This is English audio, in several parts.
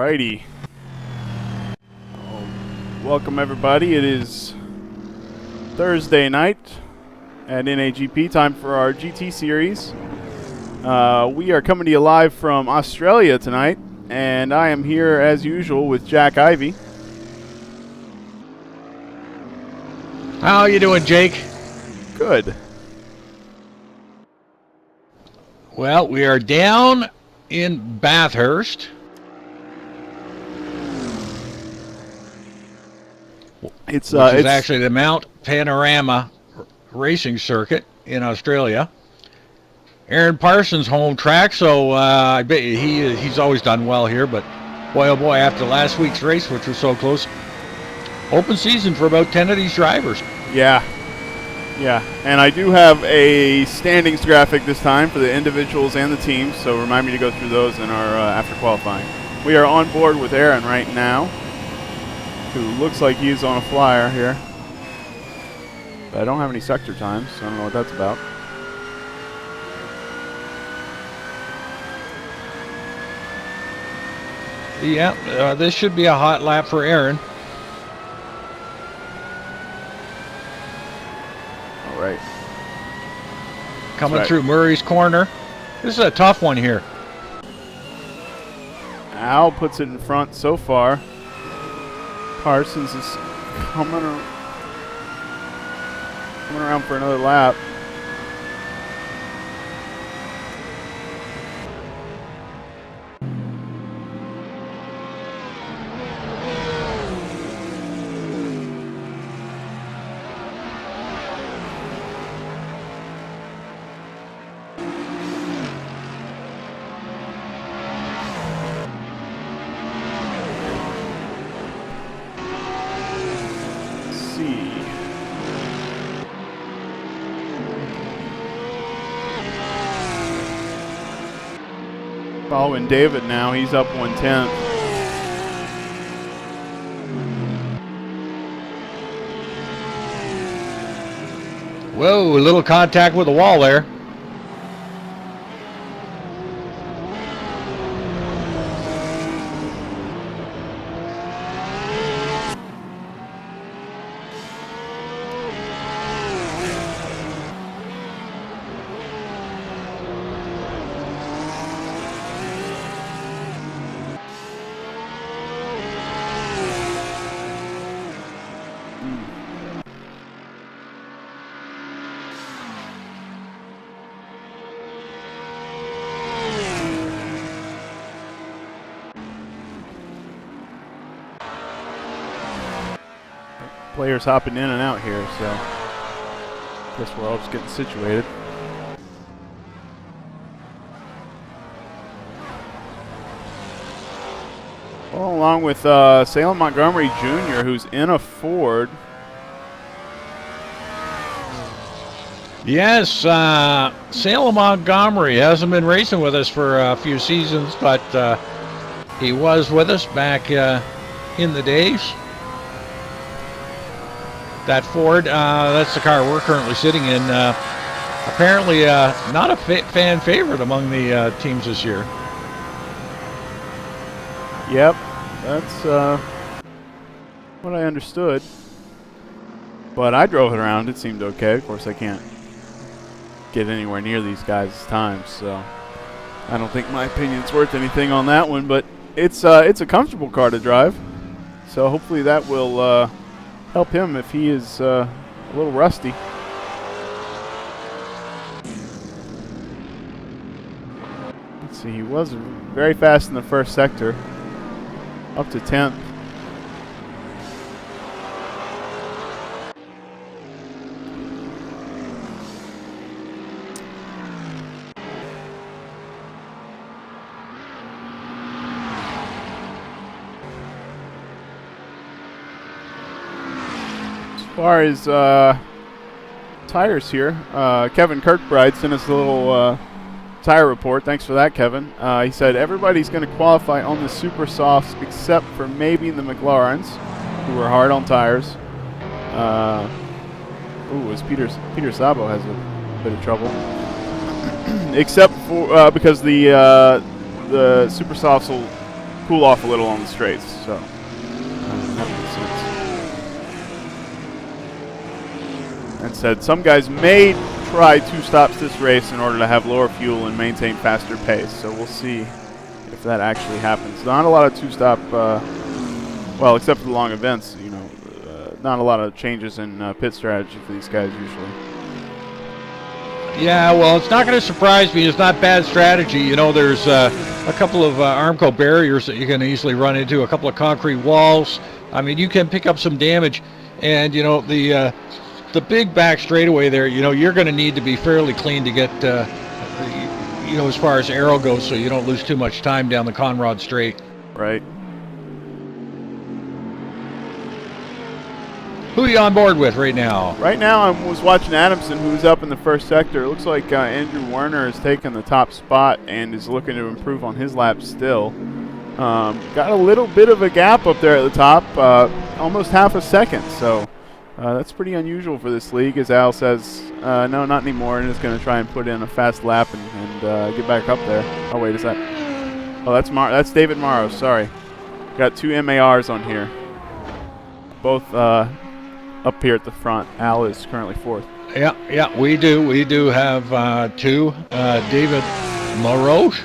Alrighty. Welcome everybody. It is Thursday night at NAGP, time for our GT series. We are coming to you live from Australia tonight, and I am here as usual with Jack Ivy. How you doing, Jake? Good. Well, we are down in Bathurst. It's actually the Mount Panorama racing circuit in Australia. Aaron Parsons' home track, so I bet he's always done well here. But boy, oh boy, after last week's race, which was so close, open season for about 10 of these drivers. Yeah, and I do have a standings graphic this time for the individuals and the teams, so remind me to go through those in our after qualifying. We are on board with Aaron right now, who looks like he's on a flyer here. But I don't have any sector times, so I don't know what that's about. Yeah, this should be a hot lap for Aaron. All right. Coming through Murray's Corner. This is a tough one here. Al puts it in front so far. Parsons is coming around for another lap. Following David now, he's up 1/10. Whoa, a little contact with the wall there. Players hopping in and out here, so I guess we're all just getting situated. Well, along with Salem Montgomery Jr., who's in a Ford. Yes, Salem Montgomery hasn't been racing with us for a few seasons, but he was with us back in the days. That Ford, that's the car we're currently sitting in. Apparently not a fan favorite among the teams this year. Yep, that's what I understood. But I drove it around. It seemed okay. Of course, I can't get anywhere near these guys' times, so I don't think my opinion's worth anything on that one. But it's a comfortable car to drive, so hopefully that will help him if he is a little rusty. Let's see, he was very fast in the first sector, up to 10th. As far as tires here, Kevin Kirkbride sent us a little tire report. Thanks for that, Kevin. He said everybody's going to qualify on the super softs except for maybe the McLarens, who are hard on tires. Peter Sabo has a bit of trouble, except for because the super softs will cool off a little on the straights. So that makes sense. And said some guys may try 2 stops this race in order to have lower fuel and maintain faster pace. So we'll see if that actually happens. Not a lot of 2-stop, well, except for the long events, you know, not a lot of changes in pit strategy for these guys usually. Yeah, well, it's not going to surprise me. It's not bad strategy. You know, there's a couple of Armco barriers that you can easily run into, a couple of concrete walls. I mean, you can pick up some damage, and you know the big back straightaway there. You know, you're going to need to be fairly clean to get, you know, as far as aero goes, so you don't lose too much time down the Conrod Straight. Right. Who are you on board with right now? Right now I was watching Adamson, who's up in the first sector. It looks like Andrew Werner has taken the top spot and is looking to improve on his lap still. Got a little bit of a gap up there at the top, almost half a second. So that's pretty unusual for this league, as Al says. No, not anymore, and is going to try and put in a fast lap and get back up there. Oh, wait, is that? Oh, that's David Morrow, sorry. Got 2 MARs on here. Both up here at the front. Al is currently 4th. Yeah, we do. We do have 2. David Maroche.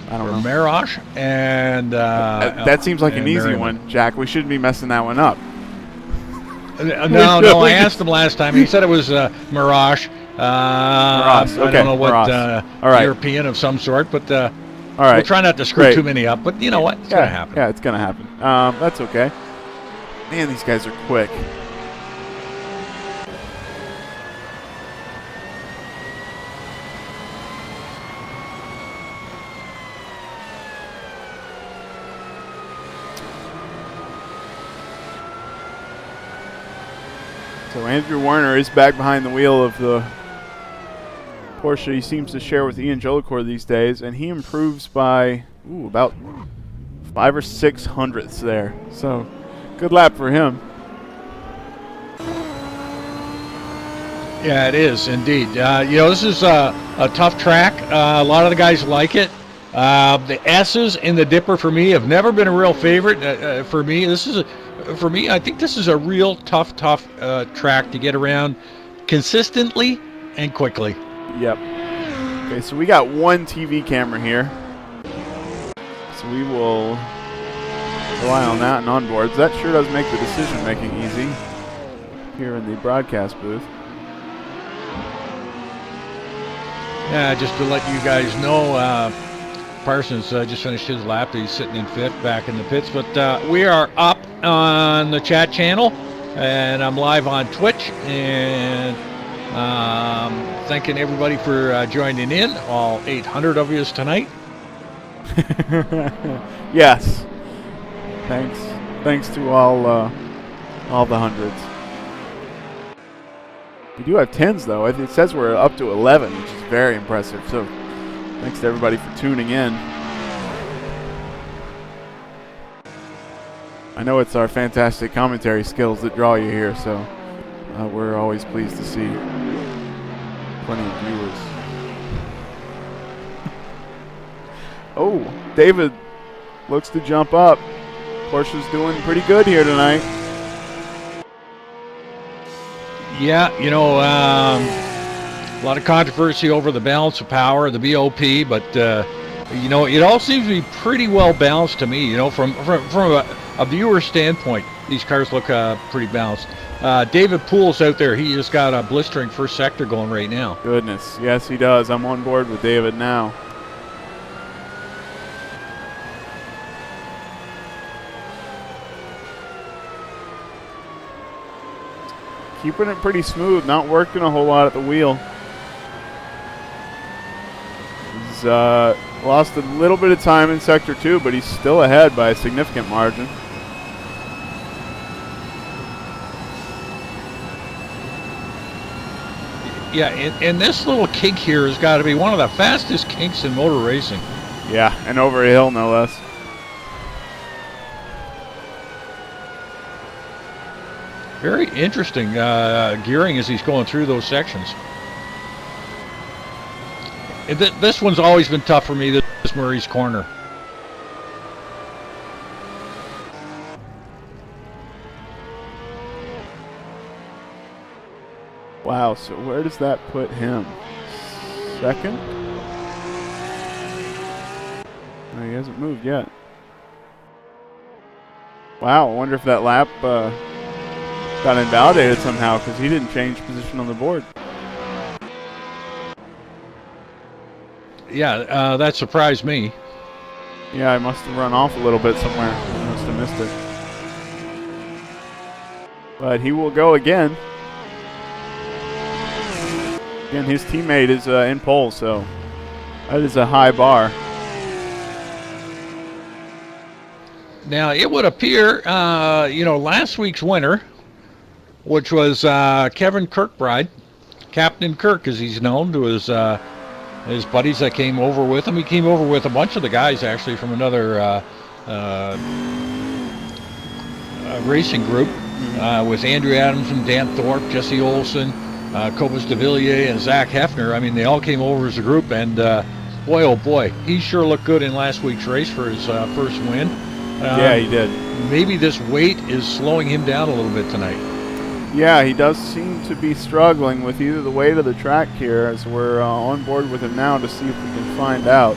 I don't know. Maroche and that seems like an easy Merriman. one, Jack. We shouldn't be messing that one up. No. I asked him last time. He said it was Mirage. Mirage. Okay. I don't know what All right. European of some sort, but all right. we'll try not to screw too many up. But you know what? It's gonna happen. Yeah, it's gonna happen. That's okay. Man, these guys are quick. So Andrew Werner is back behind the wheel of the Porsche he seems to share with Ian Jolicoeur these days, and he improves by about 5 or 6 hundredths there. So good lap for him. Yeah, it is indeed. You know, this is a tough track. A lot of the guys like it. The S's in the Dipper for me have never been a real favorite. For me, I think this is a real tough track to get around consistently and quickly. Yep. Okay, so we got 1 TV camera here. So we will rely on that and onboards. That sure does make the decision making easy here in the broadcast booth. Yeah, just to let you guys know, Parsons just finished his lap. He's sitting in 5th back in the pits. But we are up on the chat channel, and I'm live on Twitch. And thanking everybody for joining in, all 800 of you tonight. Yes. Thanks to all the hundreds. We do have 10s though. It says we're up to 11, which is very impressive. So thanks to everybody for tuning in. I know it's our fantastic commentary skills that draw you here, so we're always pleased to see plenty of viewers. Oh, David looks to jump up. Porsche's doing pretty good here tonight. Yeah, you know, a lot of controversy over the balance of power, the BOP, but you know, it all seems to be pretty well balanced to me. You know, from a viewer standpoint, these cars look pretty balanced. David Poole's out there. He just got a blistering first sector going right now. Goodness, yes, he does. I'm on board with David now. Keeping it pretty smooth, not working a whole lot at the wheel. He's lost a little bit of time in Sector 2, but he's still ahead by a significant margin. Yeah, and this little kink here has got to be one of the fastest kinks in motor racing. Yeah, and over a hill, no less. Very interesting gearing as he's going through those sections. This one's always been tough for me, this Murray's Corner. Wow, so where does that put him? Second? No, he hasn't moved yet. Wow, I wonder if that lap got invalidated somehow because he didn't change position on the board. Yeah, that surprised me. Yeah, I must have run off a little bit somewhere. I must have missed it. But he will go again. Again, his teammate is in pole, so that is a high bar. Now, it would appear, last week's winner, which was Kevin Kirkbride, Captain Kirk, as he's known to his buddies that came over with him. He came over with a bunch of the guys, actually, from another racing group, with Andrew Adamson, Dan Thorpe, Jesse Olson, Cobus de Villiers, and Zach Hefner. I mean, they all came over as a group, and boy, oh boy, he sure looked good in last week's race for his first win. Yeah, he did. Maybe this weight is slowing him down a little bit tonight. Yeah, he does seem to be struggling with either the weight of the track here, as we're on board with him now to see if we can find out.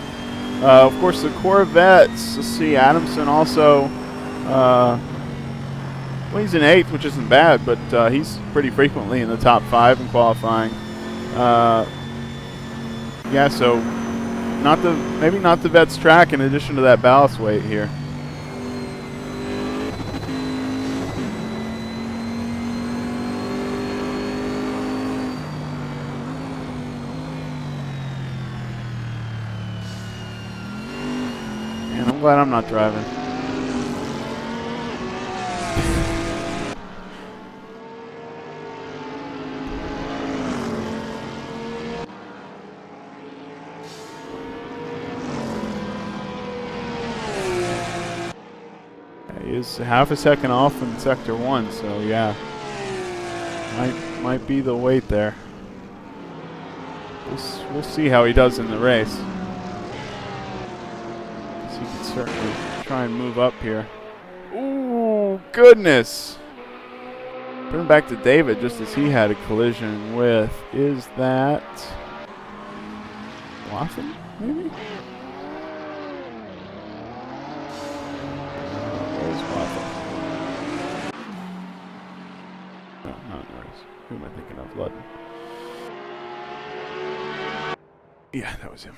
Of course, the Corvettes, let's see, Adamson also, well, he's in 8th, which isn't bad, but he's pretty frequently in the top 5 in qualifying. Yeah, so maybe not the Vets track in addition to that ballast weight here. I'm glad I'm not driving. He is half a second off in sector 1, so yeah, might be the weight there. We'll see how he does in the race. He can certainly try and move up here. Ooh, goodness! Put him back to David just as he had a collision with, is that Watson, maybe? Where's Watson? No, not Norris. Who am I thinking of? Ludden. Yeah, that was him.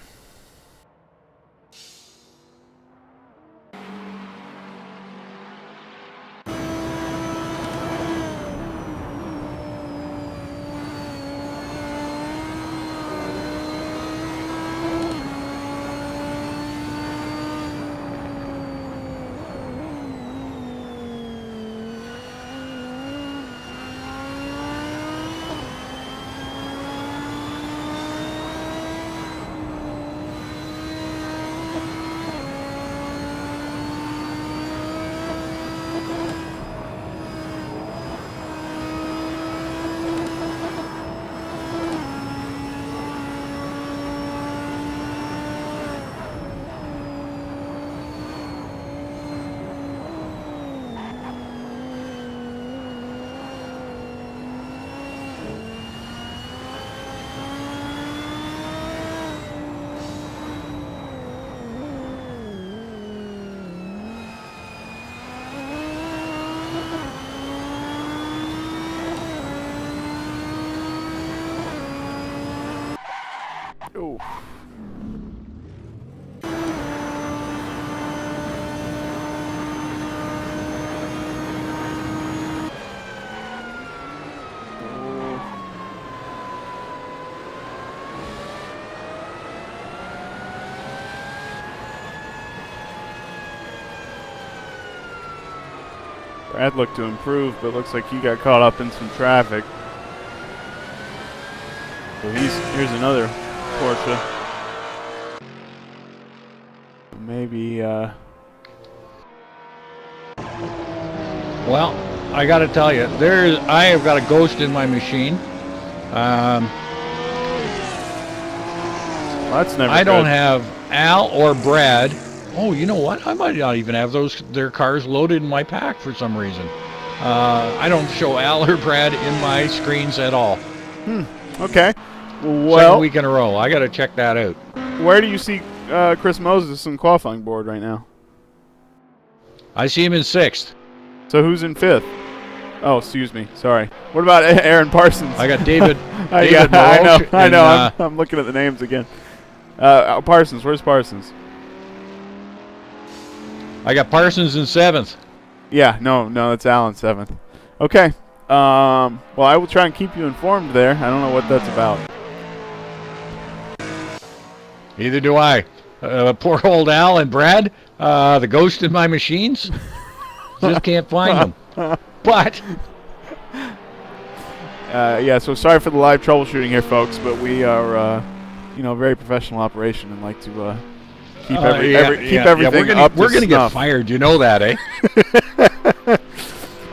Oh. Brad looked to improve, but looks like he got caught up in some traffic. So here's another Porsche. Maybe, Well, I got to tell you, I have got a ghost in my machine. well, that's never I don't good. have Al or Brad. Oh, you know what? I might not even have their cars loaded in my pack for some reason. I don't show Al or Brad in my screens at all. Okay. Second Well, week in a row. I got to check that out. where do you see Chris Moses in qualifying board right now? I see him in 6th. So who's in 5th? Oh, excuse me. Sorry. What about Aaron Parsons? I got David. I Maroche know. and, I'm looking at the names again. Parsons. Where's Parsons? I got Parsons in 7th. Yeah. No. It's Allen 7th. Okay. Well, I will try and keep you informed there. I don't know what that's about. Neither do I. Poor old Al and Brad, the ghost in my machines. Just can't find them. But yeah, so sorry for the live troubleshooting here, folks, but we are, very professional operation and like to keep everything up to We're going to get snuff. fired. You know that, eh?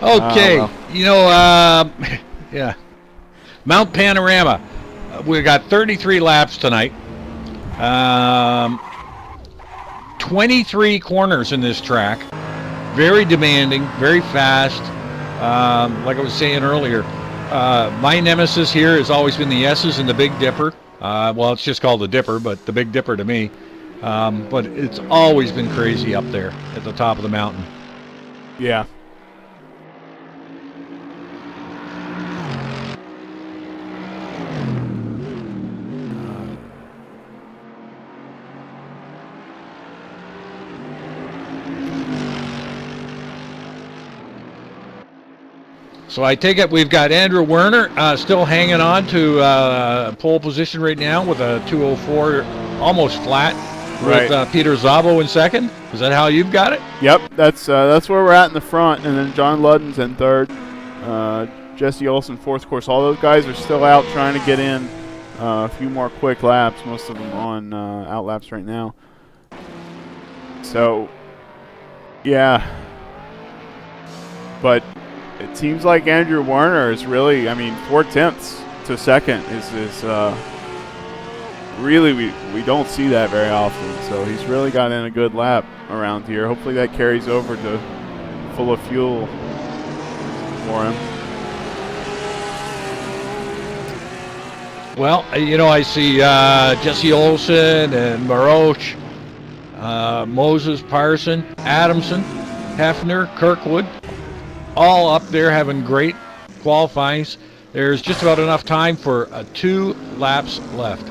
Okay. Well. Yeah. Mount Panorama. We got 33 laps tonight. 23 corners in this track. Very demanding, very fast. Like I was saying earlier, my nemesis here has always been the S's and the Big Dipper. Well, it's just called the Dipper, but the Big Dipper to me. But it's always been crazy up there at the top of the mountain. Yeah. So I take it we've got Andrew Werner still hanging on to pole position right now with a 2:04, almost flat, Right. with Peter Szabo in 2nd. Is that how you've got it? Yep, that's where we're at in the front, and then John Ludden's in 3rd. Jesse Olsen 4th. Of course, all those guys are still out trying to get in a few more quick laps, most of them on out laps right now. So, yeah. But it seems like Andrew Werner is really, 4/10 to 2nd is really, we don't see that very often. So he's really got in a good lap around here. Hopefully that carries over to full of fuel for him. Well, I see Jesse Olsen and Maroche, Moses, Parson, Adamson, Hefner, Kirkwood, all up there having great qualifyings. There's just about enough time for 2 laps left.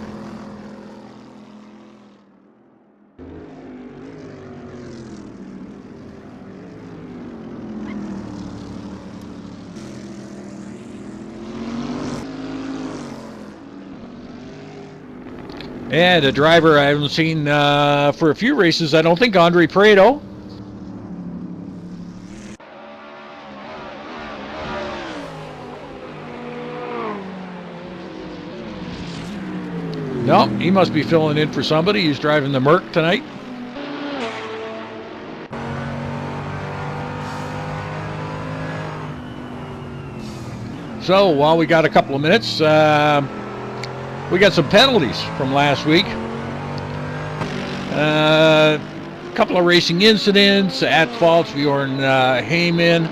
And a driver I haven't seen for a few races, I don't think, Andre Prado. No, he must be filling in for somebody. He's driving the Merc tonight. So while we got a couple of minutes, we got some penalties from last week. A couple of racing incidents, at faults, Bjorn Heyman.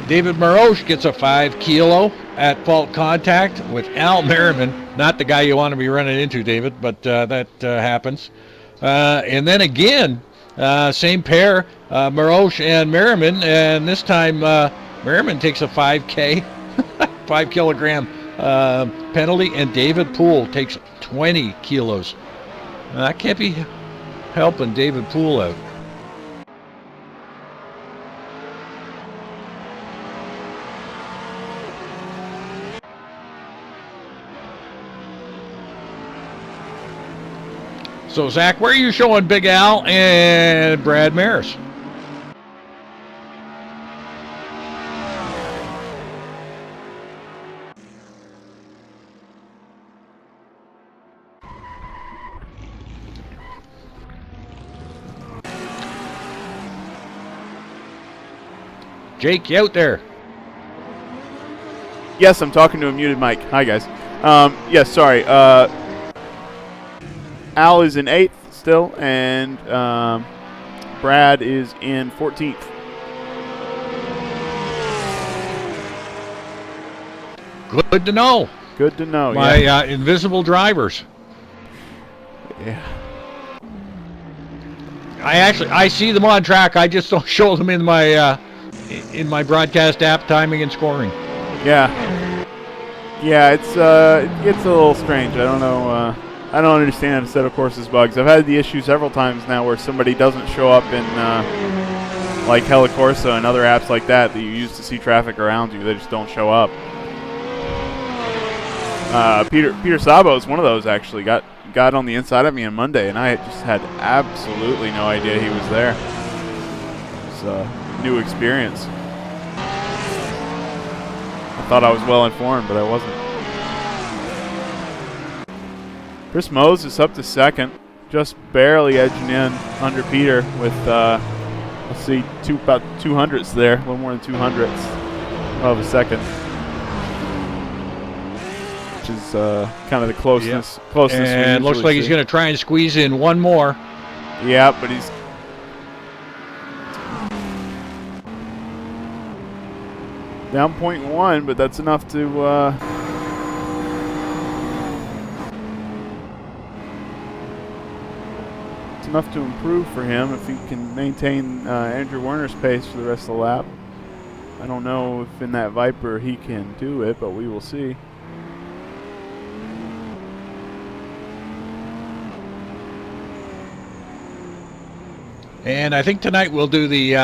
David Maroche gets a 5 kilo at fault contact with Al Merriman. Not the guy you want to be running into, David, but that happens. And then again, same pair, Maroche and Merriman, and this time Merriman takes a 5K, 5 kilogram penalty, and David Poole takes 20 kilos. That can't be helping David Poole out. So, Zach, where are you showing Big Al and Brad Maris? Jake, you out there? Yes, I'm talking to a muted mic. Hi, guys. Yes, sorry. Al is in 8th still, and Brad is in 14th. Good to know. Good to know. My invisible drivers. Yeah. I see them on track. I just don't show them in my broadcast app timing and scoring. Yeah. Yeah, it's a little strange. I don't know. I don't understand a set of courses bugs. I've had the issue several times now where somebody doesn't show up in like Helicorsa and other apps like that you use to see traffic around you. They just don't show up. Peter Sabo is one of those, actually. Got on the inside of me on Monday, and I just had absolutely no idea he was there. It's a new experience. I thought I was well informed, but I wasn't. Chris Moses up to second, just barely edging in under Peter with, let's see, about 200ths there, a little more than 200ths of a second. Which is kind of the closeness. And looks like he's going to try and squeeze in one more. Yeah, but he's down 0.1, but that's enough to it's enough to improve for him if he can maintain Andrew Werner's pace for the rest of the lap. I don't know if in that Viper he can do it, but we will see. And I think tonight we'll do the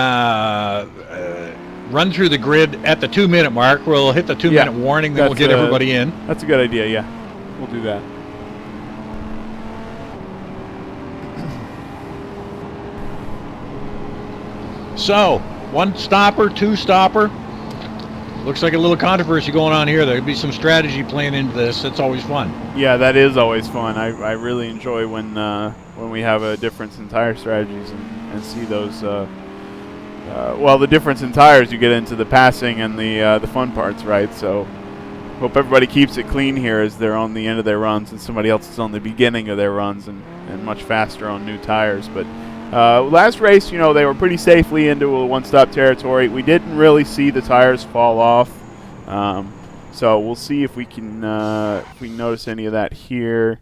run through the grid at the 2-minute mark. We'll hit the 2-minute warning, then we'll get everybody in. That's a good idea, yeah. We'll do that. So, 1-stopper, 2-stopper. Looks like a little controversy going on here. There'll be some strategy playing into this. That's always fun. Yeah, that is always fun. I really enjoy when we have a difference in tire strategies and see those. Well, the difference in tires, you get into the passing and the fun parts, right? So, hope everybody keeps it clean here as they're on the end of their runs and somebody else is on the beginning of their runs and much faster on new tires. But last race, they were pretty safely into a one-stop territory. We didn't really see the tires fall off. So we'll see if we can notice any of that here.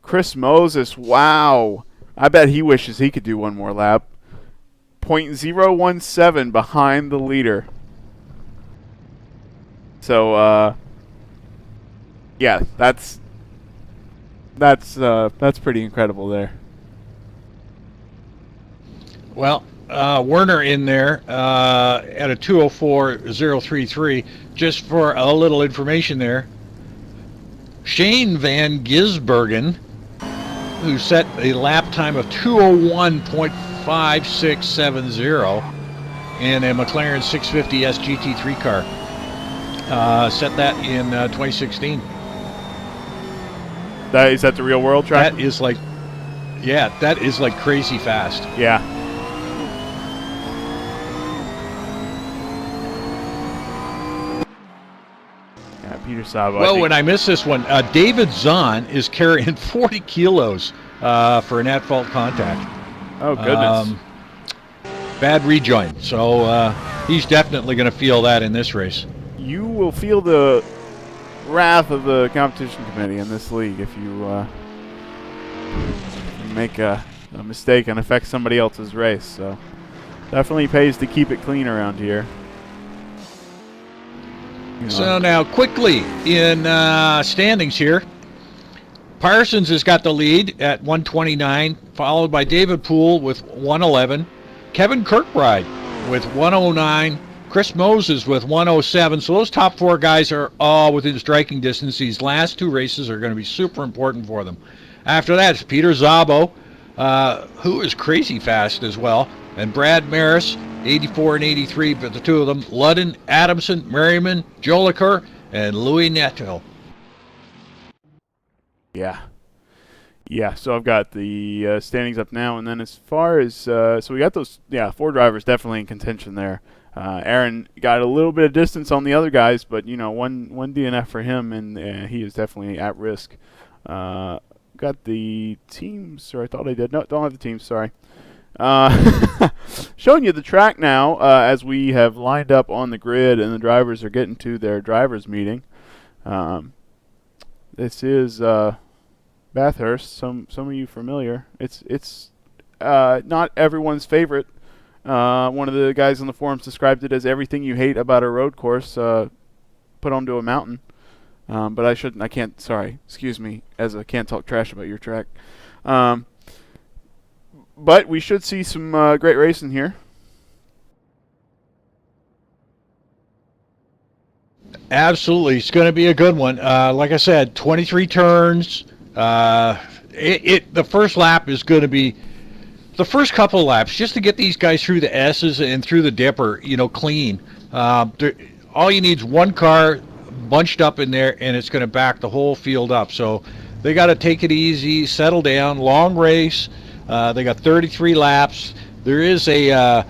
Chris Moses, wow. I bet he wishes he could do one more lap. 0.017 behind the leader. So, yeah, that's pretty incredible there. Well, Werner in there at a 2:04.033. Just for a little information there, Shane Van Gisbergen, who set a lap time of 2:01.5670 in a McLaren 650S GT3 car, set that in 2016. Is that the real world track? That is like crazy fast. Yeah. Peter Sabo. Well, when I miss this one, David Zahn is carrying 40 kilos for an at-fault contact. Oh, goodness. Bad rejoin. So he's definitely going to feel that in this race. You will feel the wrath of the competition committee in this league if you make a mistake and affect somebody else's race. So definitely pays to keep it clean around here. So now quickly in standings here, Parsons has got the lead at 129, followed by David Poole with 111, Kevin Kirkbride with 109, Chris Moses with 107. So those top four guys are all within striking distance. These last two races are going to be super important for them. After that, it's Peter Szabo, who is crazy fast as well, and Brad Maris, 84 and 83, but the two of them, Ludden, Adamson, Merriman, Jolicoeur, and Louis Neto. Yeah. Yeah, so I've got the standings up now, and then as far as, so we got those, four drivers definitely in contention there. Aaron got a little bit of distance on the other guys, but, one DNF for him, and he is definitely at risk. Got the teams, or I thought I did. No, don't have the teams, sorry. Showing you the track now as we have lined up on the grid and the drivers are getting to their drivers meeting. This is Bathurst. Some of you familiar. It's not everyone's favorite. One of the guys on the forums described it as everything you hate about a road course put onto a mountain. But I can't, sorry, excuse me, as I can't talk trash about your track. But we should see some great racing here. Absolutely. It's going to be a good one. Like I said, 23 turns. The first lap is going to be the first couple of laps just to get these guys through the S's and through the dipper, clean. All you need is one car bunched up in there, and it's going to back the whole field up. So they got to take it easy, settle down. Long race. They got 33 laps. There is a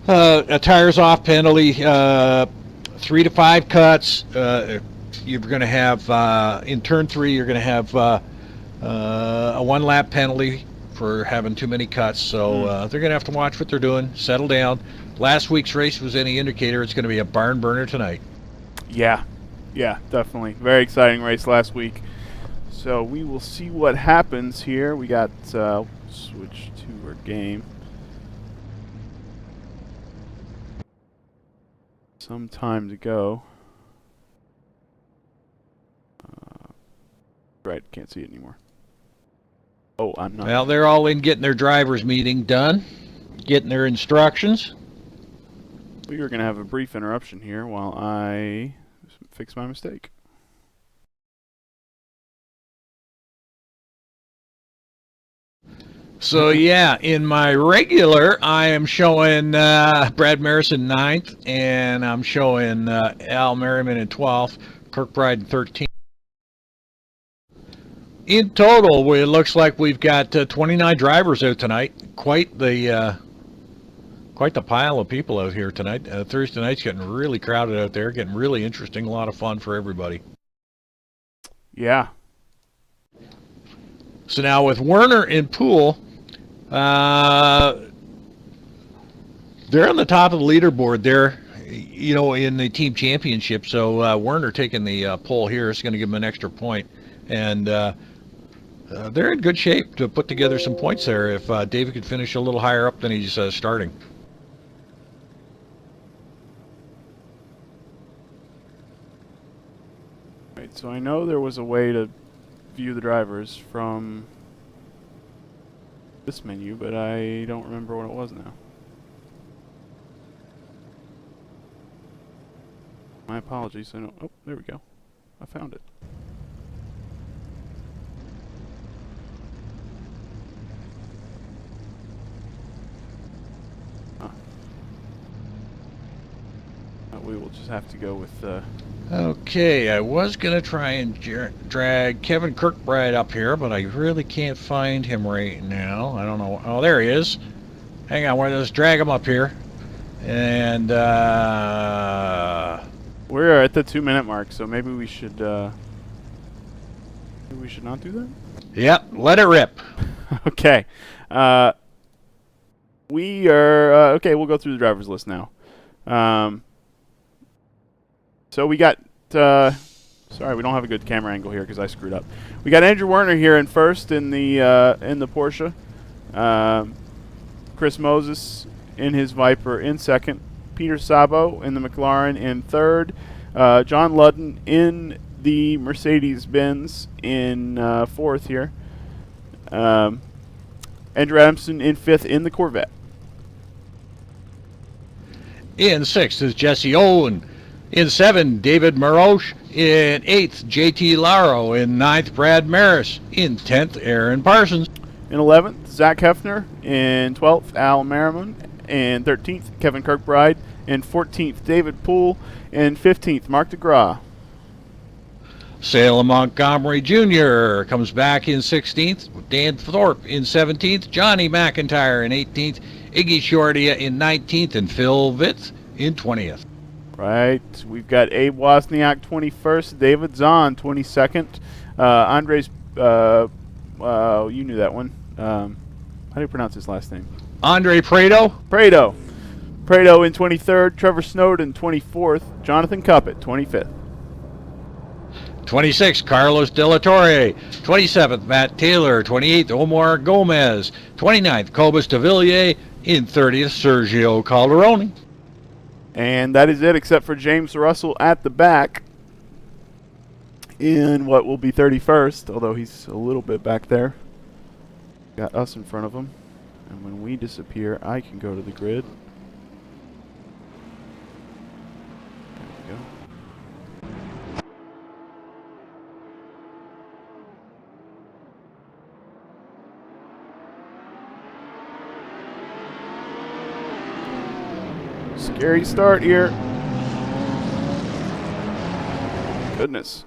tires off penalty, 3 to 5 cuts. You're going to have in turn 3. You're going to have a 1 lap penalty for having too many cuts. So they're going to have to watch what they're doing, settle down. Last week's race was any indicator. It's going to be a barn burner tonight. Yeah, definitely. Very exciting race last week. So we will see what happens here. We got switch to our game. Some time to go. Right, can't see it anymore. Oh, I'm not. Well, they're all in getting their driver's meeting done, getting their instructions. We are going to have a brief interruption here while I fix my mistake. So yeah, in my regular, I am showing Brad Marison 9th, and I'm showing Al Merriman in 12th, Kirkbride in 13th. In total, it looks like we've got 29 drivers out tonight. Quite the pile of people out here tonight. Thursday night's getting really crowded out there, getting really interesting. A lot of fun for everybody. Yeah. So now with Werner and Poole, they're on the top of the leaderboard there, in the team championship. So Werner taking the pole here is going to give him an extra point. And they're in good shape to put together some points there if David could finish a little higher up than he's starting. Right, so I know there was a way to view the drivers from this menu, but I don't remember what it was now. My apologies. Oh, there we go. I found it. We will just have to go with Okay, I was going to try and drag Kevin Kirkbride up here, but I really can't find him right now. I don't know. Oh, there he is. Hang on, let's drag him up here. And we're at the 2-minute mark, so maybe we should not do that? Yep, let it rip. Okay. We are okay, we'll go through the driver's list now. So we got, sorry, we don't have a good camera angle here because I screwed up. We got Andrew Werner here in first in the Porsche. Chris Moses in his Viper in second. Peter Sabo in the McLaren in third. John Ludden in the Mercedes-Benz in fourth here. Andrew Adamson in fifth in the Corvette. In sixth is Jesse Owen. In 7, David Maroche. In 8th, JT Laro. In 9th, Brad Maris. In 10th, Aaron Parsons. In 11th, Zach Hefner. In 12th, Al Merriman. In 13th, Kevin Kirkbride. In 14th, David Poole. In 15th, Mark DeGraw. Salem Montgomery Jr. comes back in 16th. Dan Thorpe in 17th. Johnny McIntyre in 18th. Iggy Shortia in 19th. And Phil Vitz in 20th. Right, we've got Abe Wozniak 21st, David Zahn 22nd, Andres, you knew that one. How do you pronounce his last name? Andre Prado. Prado in 23rd, Trevor Snowden 24th, Jonathan Cuppett 25th. 26, Carlos De La Torre. 27th, Matt Taylor. 28th, Omar Gomez. 29th, Cobus de Villiers. In 30th, Sergio Calderoni. And that is it, except for James Russell at the back in what will be 31st, although he's a little bit back there. Got us in front of him. And when we disappear, I can go to the grid. There we go. Scary start here. Goodness.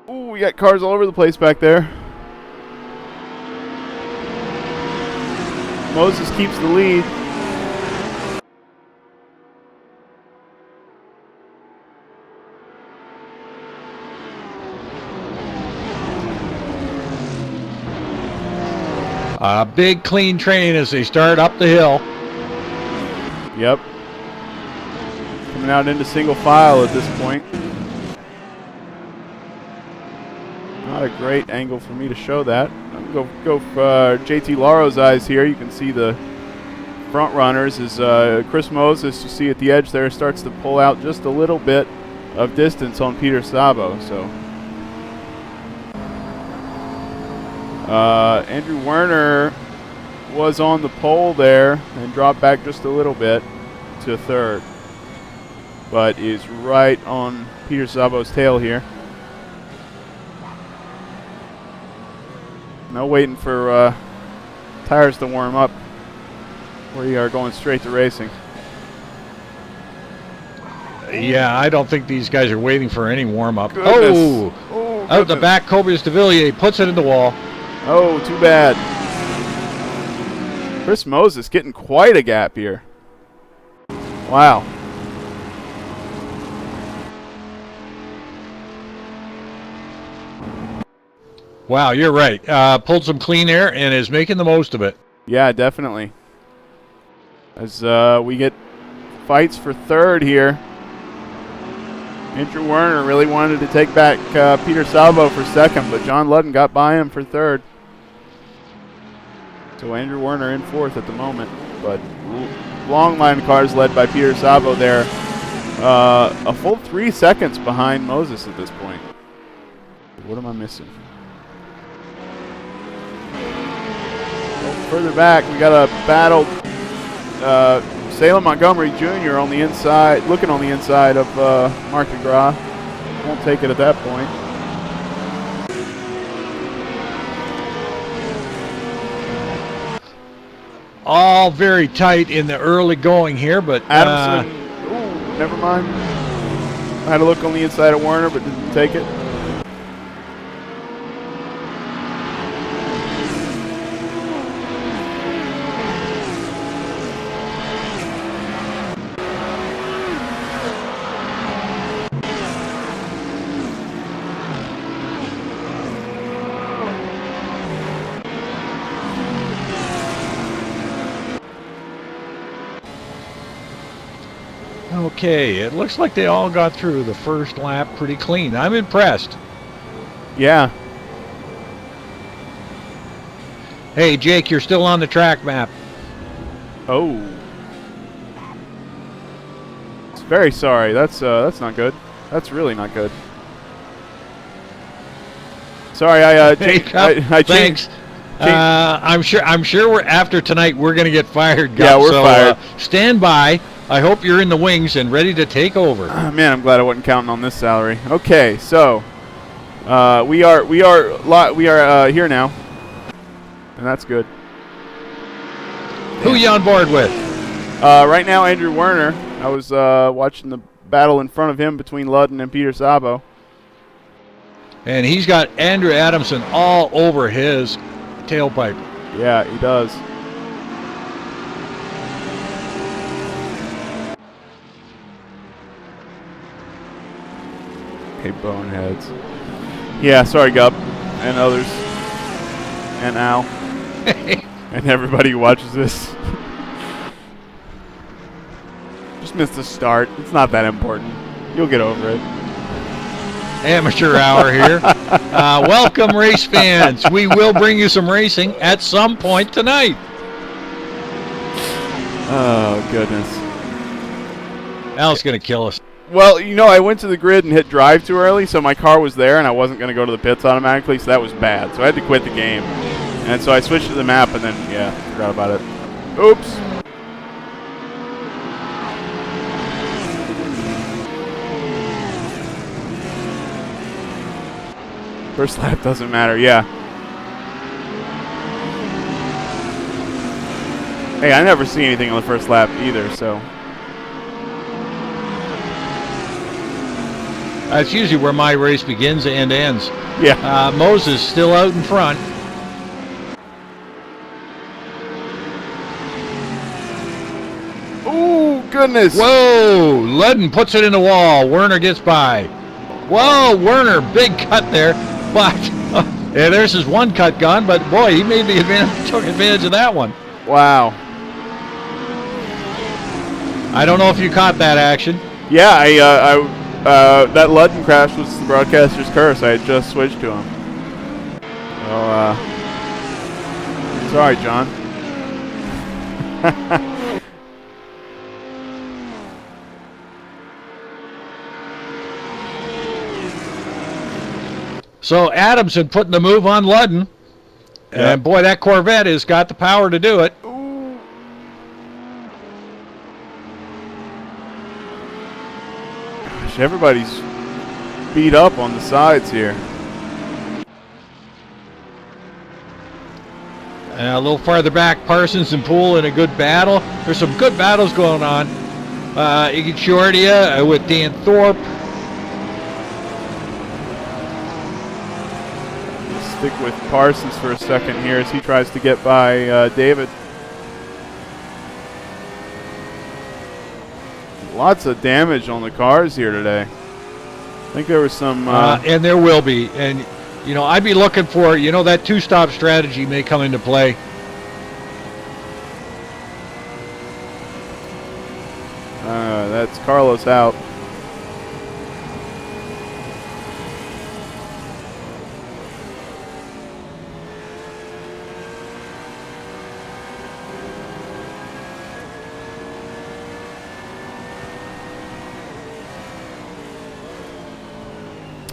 Ooh, we got cars all over the place back there. Moses keeps the lead. A big clean train as they start up the hill. Yep. Coming out into single file at this point. Not a great angle for me to show that. I'm going to go for JT Laro's eyes here. You can see the front runners as Chris Moses, you see at the edge there, starts to pull out just a little bit of distance on Peter Sabo. So Andrew Werner was on the pole there and dropped back just a little bit to third, but is right on Peter Sabo's tail here. No waiting for tires to warm up. We are going straight to racing. Yeah, I don't think these guys are waiting for any warm-up. Oh, Out the back, Cobus de Villiers puts it in the wall. Oh, too bad. Chris Moses getting quite a gap here. Wow. Wow, you're right. Pulled some clean air and is making the most of it. Yeah, definitely. As we get fights for third here. Andrew Werner really wanted to take back Peter Salvo for second, but John Ludden got by him for third. So Andrew Werner in fourth at the moment, but long line of cars led by Peter Salvo there. A full 3 seconds behind Moses at this point. What am I missing? Further back, we got a battle. Salem Montgomery Jr. on the inside, looking on the inside of Mark DeGraw. Won't take it at that point. All very tight in the early going here, but Adamson, ooh, never mind. I had a look on the inside of Werner, but didn't take it. okay, it looks like they all got through the first lap pretty clean. I'm impressed. Yeah. Hey, Jake, you're still on the track map. Oh. Very sorry. That's not good. That's really not good. Sorry, I changed. I Thanks. I'm sure we're after tonight we're gonna get fired. Gup, yeah, we're fired. Stand by. I hope you're in the wings and ready to take over. Man, I'm glad I wasn't counting on this salary. Okay, so we are here now, and that's good. Who you on board with? Right now, Andrew Werner. I was watching the battle in front of him between Ludden and Peter Sabo. And he's got Andrew Adamson all over his tailpipe. Yeah, he does. Hey, boneheads. Yeah, sorry, Gup. And others. And Al. And everybody who watches this. Just missed the start. It's not that important. You'll get over it. amateur hour here. Welcome, race fans. We will bring you some racing at some point tonight. Oh, goodness. Al's going to kill us. Well, you know, I went to the grid and hit drive too early, so my car was there, and I wasn't going to go to the pits automatically, so that was bad. So I had to quit the game. And so I switched to the map, and then, yeah, forgot about it. Oops. First lap doesn't matter, yeah. Hey, I never see anything on the first lap either, so. That's usually where my race begins and ends. Yeah. Moses still out in front. Ooh, goodness. Whoa! Ludden puts it in the wall. Werner gets by. Whoa, Werner, big cut there. But yeah, there's his one cut gone. But boy, he made the advantage, took advantage of that one. Wow. I don't know if you caught that action. Yeah, that Ludden crash was the broadcaster's curse. I had just switched to him. Oh, sorry, John. So Adamson putting the move on Ludden. Yep. And boy, that Corvette has got the power to do it. Ooh. Gosh, everybody's beat up on the sides here. A little farther back, Parsons and Poole in a good battle. There's some good battles going on. Iggy Shortia with Dan Thorpe. Stick with Parsons for a second here as he tries to get by David. Lots of damage on the cars here today. I think there was some... and there will be. And, you know, I'd be looking for, you know, that two-stop strategy may come into play. That's Carlos out.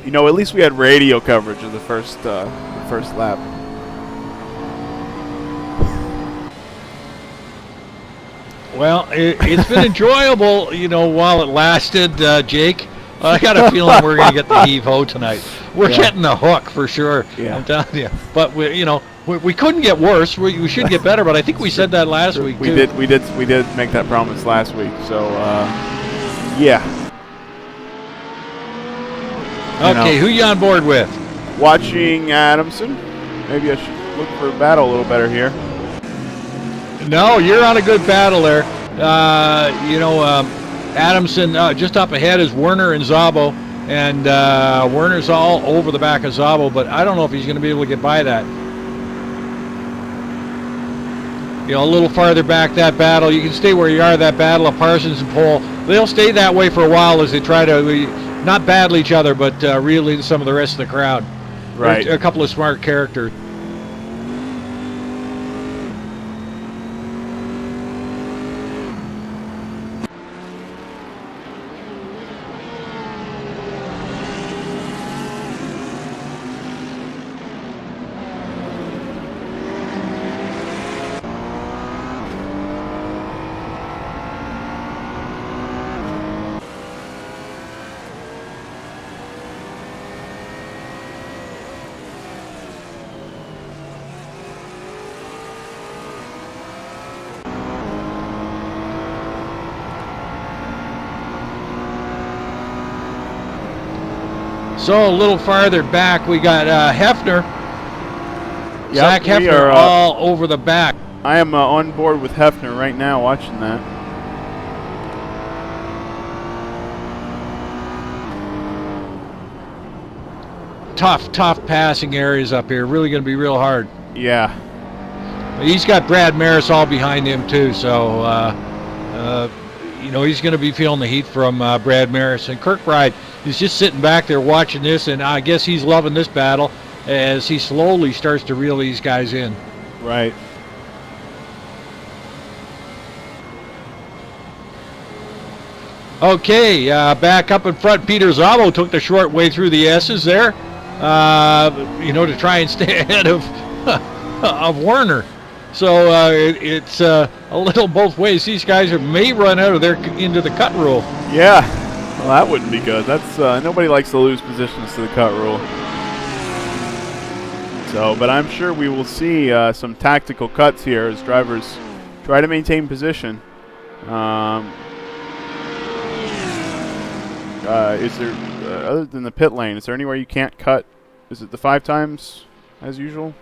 You know, at least we had radio coverage of the first lap. Well, it's been enjoyable, you know, while it lasted, Jake. I got a feeling we're going to get the heave-ho tonight. We're getting the hook for sure. Yeah. I'm telling you. But we couldn't get worse. We should get better. But I think we said that last week We too. did make that promise last week. So yeah. Okay, who you on board with? Watching Adamson. Maybe I should look for a battle a little better here. No, you're on a good battle there. Adamson just up ahead is Werner and Szabo, and Werner's all over the back of Szabo, but I don't know if he's going to be able to get by that. You know, a little farther back, that battle, you can stay where you are, that battle of Parsons and Poole. They'll stay that way for a while as they try to not battle each other, but reel in some of the rest of the crowd. Right. There's a couple of smart characters. So a little farther back, we got Hefner. Yep, Zach Hefner all over the back. I am on board with Hefner right now watching that. Tough passing areas up here. Really going to be real hard. Yeah. He's got Brad Maris all behind him too, so you know, he's going to be feeling the heat from Brad Maris. And Kirkbride is just sitting back there watching this, and I guess he's loving this battle as he slowly starts to reel these guys in. Right. Okay, back up in front, Peter Zabo took the short way through the S's there, you know, to try and stay ahead of of Werner. So it's a little both ways. These guys may run out of there into the cut rule. Yeah. Well, that wouldn't be good. That's nobody likes to lose positions to the cut rule. So, but I'm sure we will see some tactical cuts here as drivers try to maintain position. Is there, other than the pit lane, is there anywhere you can't cut? Is it the 5 times as usual?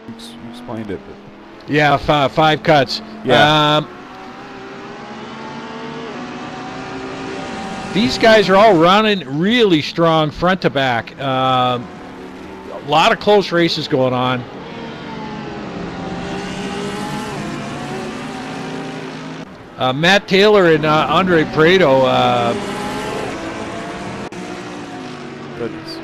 You explained it. But yeah, 5 cuts. Yeah. These guys are all running really strong front to back. A lot of close races going on. Matt Taylor and Andre Prado. Goodness.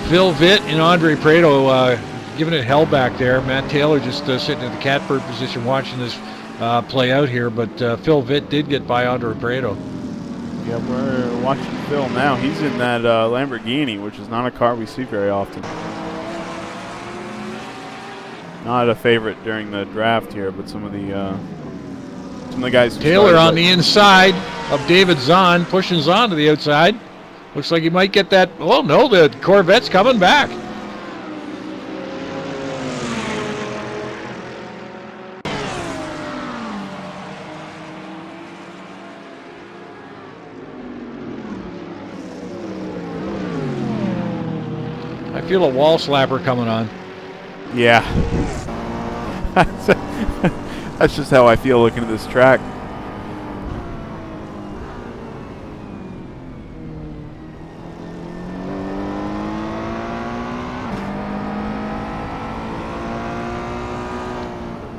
Phil Vitt and Andre Prado giving it hell back there. Matt Taylor just sitting in the catbird position watching this play out here, but Phil Vitt did get by Andre Prado. Yeah, we're watching Phil now. He's in that Lamborghini, which is not a car we see very often. Not a favorite during the draft here, but some of the guys. Taylor on the inside of David Zahn, pushing Zahn to the outside. Looks like he might get that. Oh no, the Corvette's coming back. I feel a wall slapper coming on. Yeah. That's just how I feel looking at this track.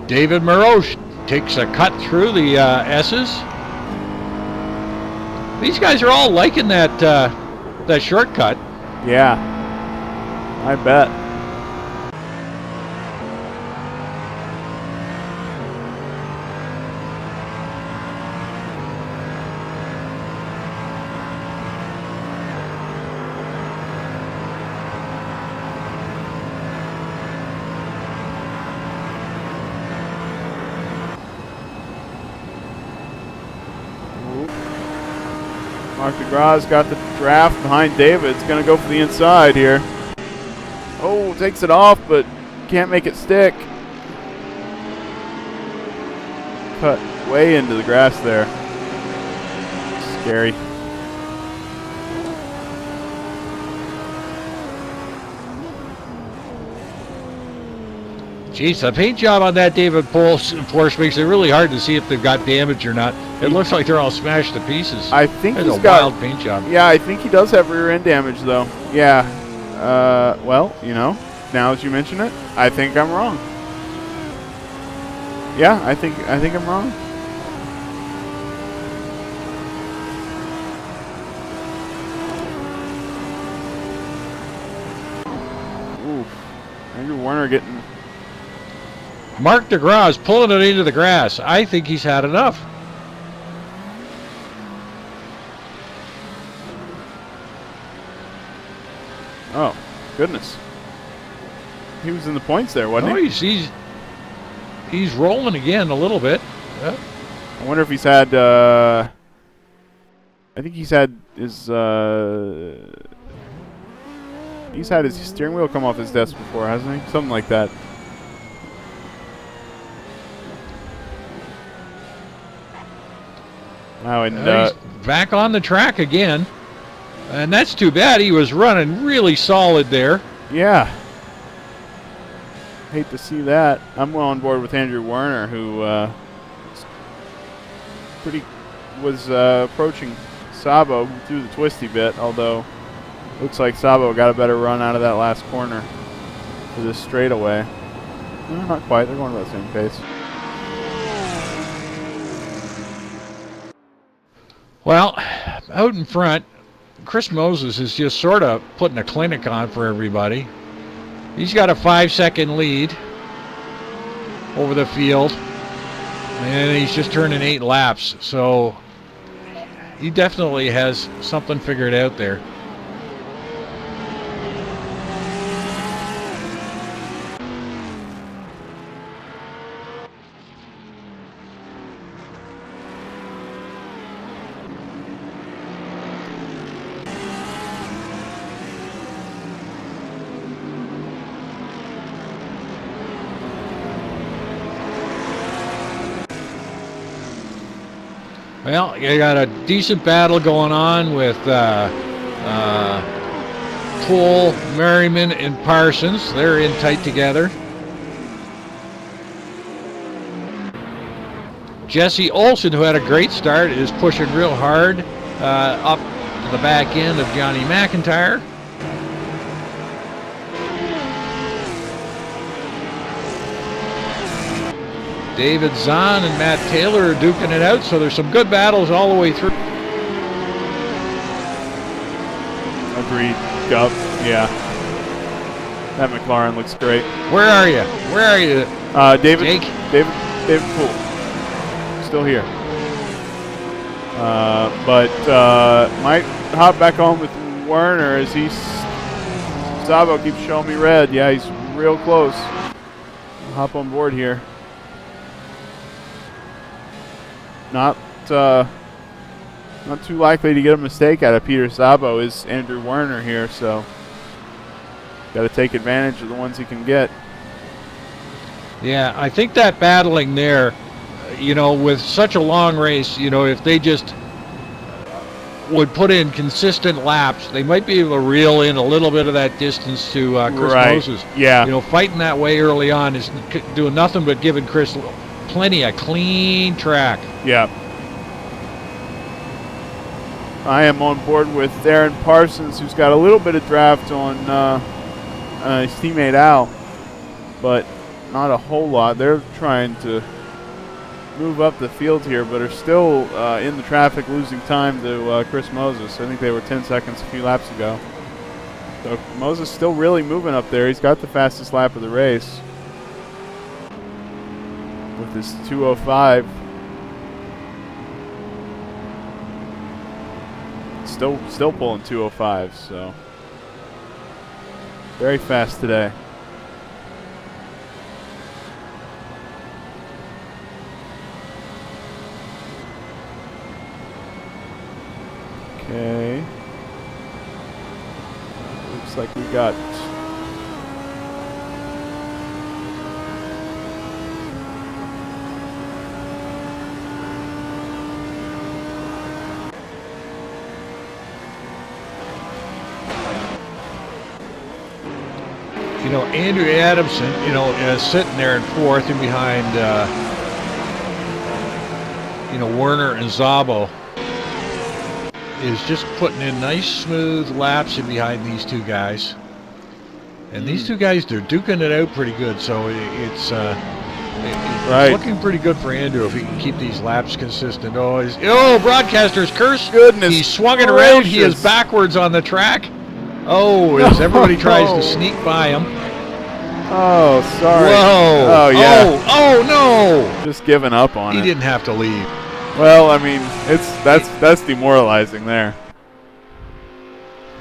David Maroche takes a cut through the S's. These guys are all liking that shortcut. Yeah, I bet. Mark DeGrasse got the draft behind David. It's going to go for the inside here. Oh, takes it off, but can't make it stick. Cut way into the grass there. Scary. Jeez, the paint job on that David Porsche makes it really hard to see if they've got damage or not. It looks like they're all smashed to pieces. I think There's he's a got wild paint job. Yeah, I think he does have rear end damage though. Yeah. Well, you know, now that you mention it, I think I'm wrong. Yeah, I think I'm wrong. Oof. Andrew Werner getting. Mark DeGrasse pulling it into the grass. I think he's had enough. Oh, goodness. He was in the points there, wasn't he? He's rolling again a little bit. Yeah. I wonder if he's had. I think he's had his. He's had his steering wheel come off his desk before, hasn't he? Something like that. Wow, and he's back on the track again, and that's too bad. He was running really solid there. Yeah. Hate to see that. I'm well on board with Andrew Werner, who was approaching Sabo through the twisty bit, although looks like Sabo got a better run out of that last corner for this straightaway. No, not quite. They're going about the same pace. Well, out in front, Chris Moses is just sort of putting a clinic on for everybody. He's got a 5-second lead over the field, and he's just turning 8 laps. So he definitely has something figured out there. Well, you got a decent battle going on with Cole, Merriman, and Parsons. They're in tight together. Jesse Olsen, who had a great start, is pushing real hard up to the back end of Johnny McIntyre. David Zahn and Matt Taylor are duking it out, so there's some good battles all the way through. Agreed. Gup. Yeah. That McLaren looks great. Where are you? Where are you? David. Jake? David Poole. Still here. But might hop back on with Werner as Szabo keeps showing me red. Yeah, he's real close. I'll hop on board here. Not too likely to get a mistake out of Peter Szabo is Andrew Werner here, so got to take advantage of the ones he can get. Yeah, I think that battling there, with such a long race, if they just would put in consistent laps, they might be able to reel in a little bit of that distance to Chris Moses. Yeah. Fighting that way early on is doing nothing but giving Chris plenty of clean track. Yeah. I am on board with Aaron Parsons, who's got a little bit of draft on his teammate Al, but not a whole lot. They're trying to move up the field here, but are still in the traffic, losing time to Chris Moses. I think they were 10 seconds a few laps ago. So Moses still really moving up there. He's got the fastest lap of the race with his 2:05. Still pulling 2:05, so very fast today. Okay. Looks like we got Andrew Adamson, is sitting there in fourth and behind, Werner and Szabo, is just putting in nice, smooth laps in behind these two guys. And these two guys, they're duking it out pretty good, so it's looking pretty good for Andrew if he can keep these laps consistent. Broadcaster's curse. Goodness. He's swung it around. He is backwards on the track. As everybody tries to sneak by him. Oh, sorry. Whoa. Oh, yeah. Oh, no. Just giving up on it. He didn't have to leave. Well, I mean, that's demoralizing there.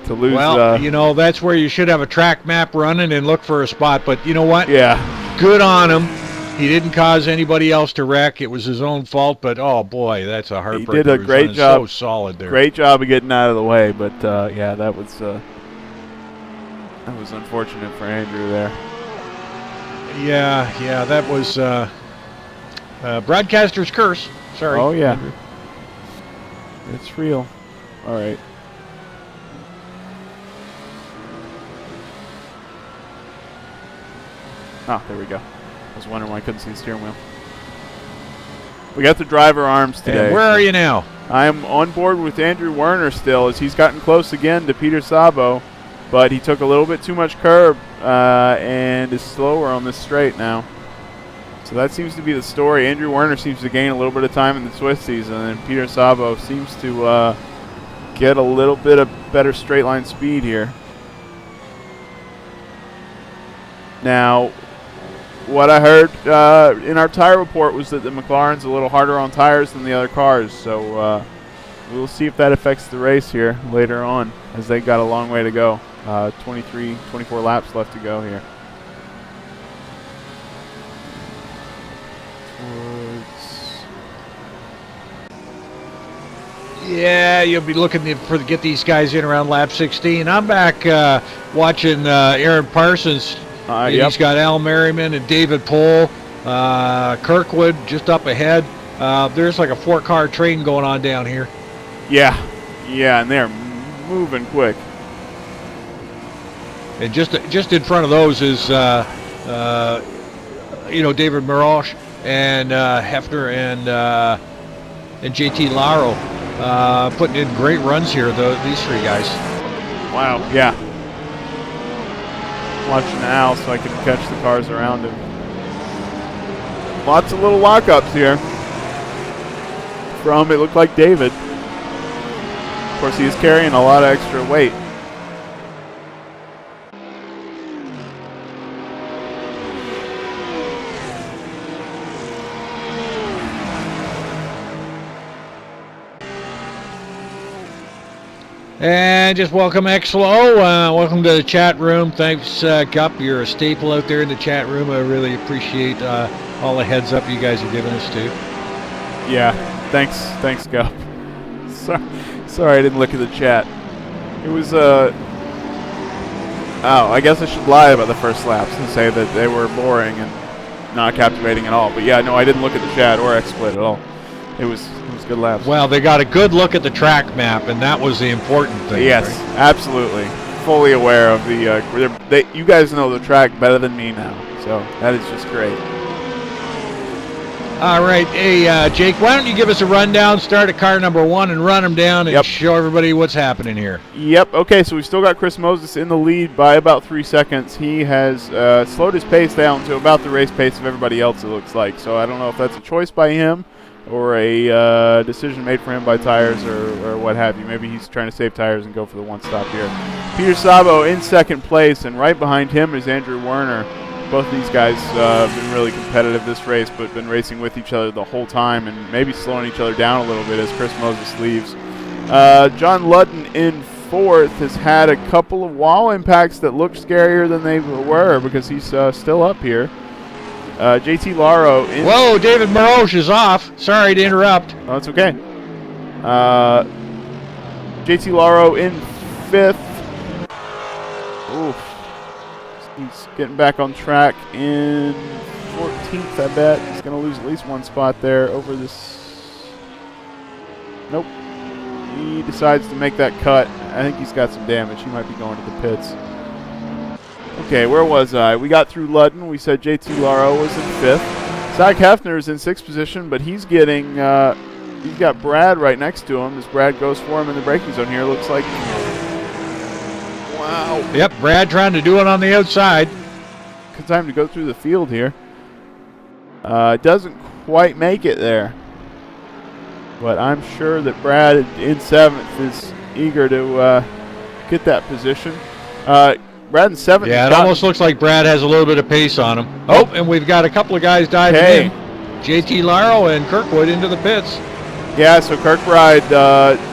To lose. Well, that's where you should have a track map running and look for a spot. But you know what? Yeah. Good on him. He didn't cause anybody else to wreck. It was his own fault. But, oh, boy, that's a heartbreaker. He did a great job. So solid there. Great job of getting out of the way. But, yeah, that was unfortunate for Andrew there. Yeah, that was broadcaster's curse. Sorry. Oh, yeah. Andrew. It's real. All right. Oh, there we go. I was wondering why I couldn't see the steering wheel. We got the driver arms today. And where are you now? I am on board with Andrew Werner still as he's gotten close again to Peter Szabo, but he took a little bit too much curb and is slower on this straight now. So that seems to be the story. Andrew Werner seems to gain a little bit of time in the Swifties, and then Peter Sabo seems to get a little bit of better straight line speed here. Now, what I heard in our tire report was that the McLaren's a little harder on tires than the other cars, so we'll see if that affects the race here later on, as they got a long way to go. 23, 24 laps left to go here. Yeah, you'll be looking to get these guys in around lap 16. I'm back watching Aaron Parsons. Yep. He's got Al Merriman and David Pohl, Kirkwood just up ahead. There's like a 4-car train going on down here. Yeah, and they're moving quick. And just in front of those is David Mirosh and Hefner and JT Laro putting in great runs here. These 3 guys. Wow. Yeah. Watching Al so I can catch the cars around him. Lots of little lockups here. From, it looked like David. Of course, he is carrying a lot of extra weight. And just welcome XLO. Welcome to the chat room. Thanks, Gup. You're a staple out there in the chat room. I really appreciate all the heads up you guys are giving us too. Yeah, thanks, Gup. Sorry, I didn't look at the chat. It was oh, I guess I should lie about the first laps and say that they were boring and not captivating at all. But yeah, no, I didn't look at the chat or XSplit at all. It was good laps. Well, they got a good look at the track map, and that was the important thing. Yes, right? Absolutely. Fully aware of the. You guys know the track better than me now, so that is just great. All right, hey Jake, why don't you give us a rundown? Start at car number 1 and run them down and show everybody what's happening here. Yep. Okay, so we've still got Chris Moses in the lead by about 3 seconds. He has slowed his pace down to about the race pace of everybody else. It looks like. So I don't know if that's a choice by him, or a decision made for him by tires, or what have you. Maybe he's trying to save tires and go for the one stop here. Peter Sabo in second place, and right behind him is Andrew Werner. Both of these guys have been really competitive this race, but been racing with each other the whole time and maybe slowing each other down a little bit as Chris Moses leaves. John Ludden in fourth has had a couple of wall impacts that look scarier than they were, because he's still up here. JT Laro in... Whoa, David Mirosh is off. Sorry to interrupt. Oh, it's okay. JT Laro in fifth. Oof. He's getting back on track in 14th, I bet. He's going to lose at least one spot there over this... Nope. He decides to make that cut. I think he's got some damage. He might be going to the pits. Okay, where was I? We got through Ludden. We said JT Laro was in fifth. Zach Hefner is in sixth position, but he's getting, he's got Brad right next to him as Brad goes for him in the braking zone here. Looks like, wow. Yep, Brad trying to do it on the outside. Good time to go through the field here. Doesn't quite make it there. But I'm sure that Brad in seventh is eager to get that position. Brad in seventh. Yeah, it almost looks like Brad has a little bit of pace on him. Oh, and we've got a couple of guys diving in. JT Laro and Kirkwood into the pits. Yeah, so Kirkbride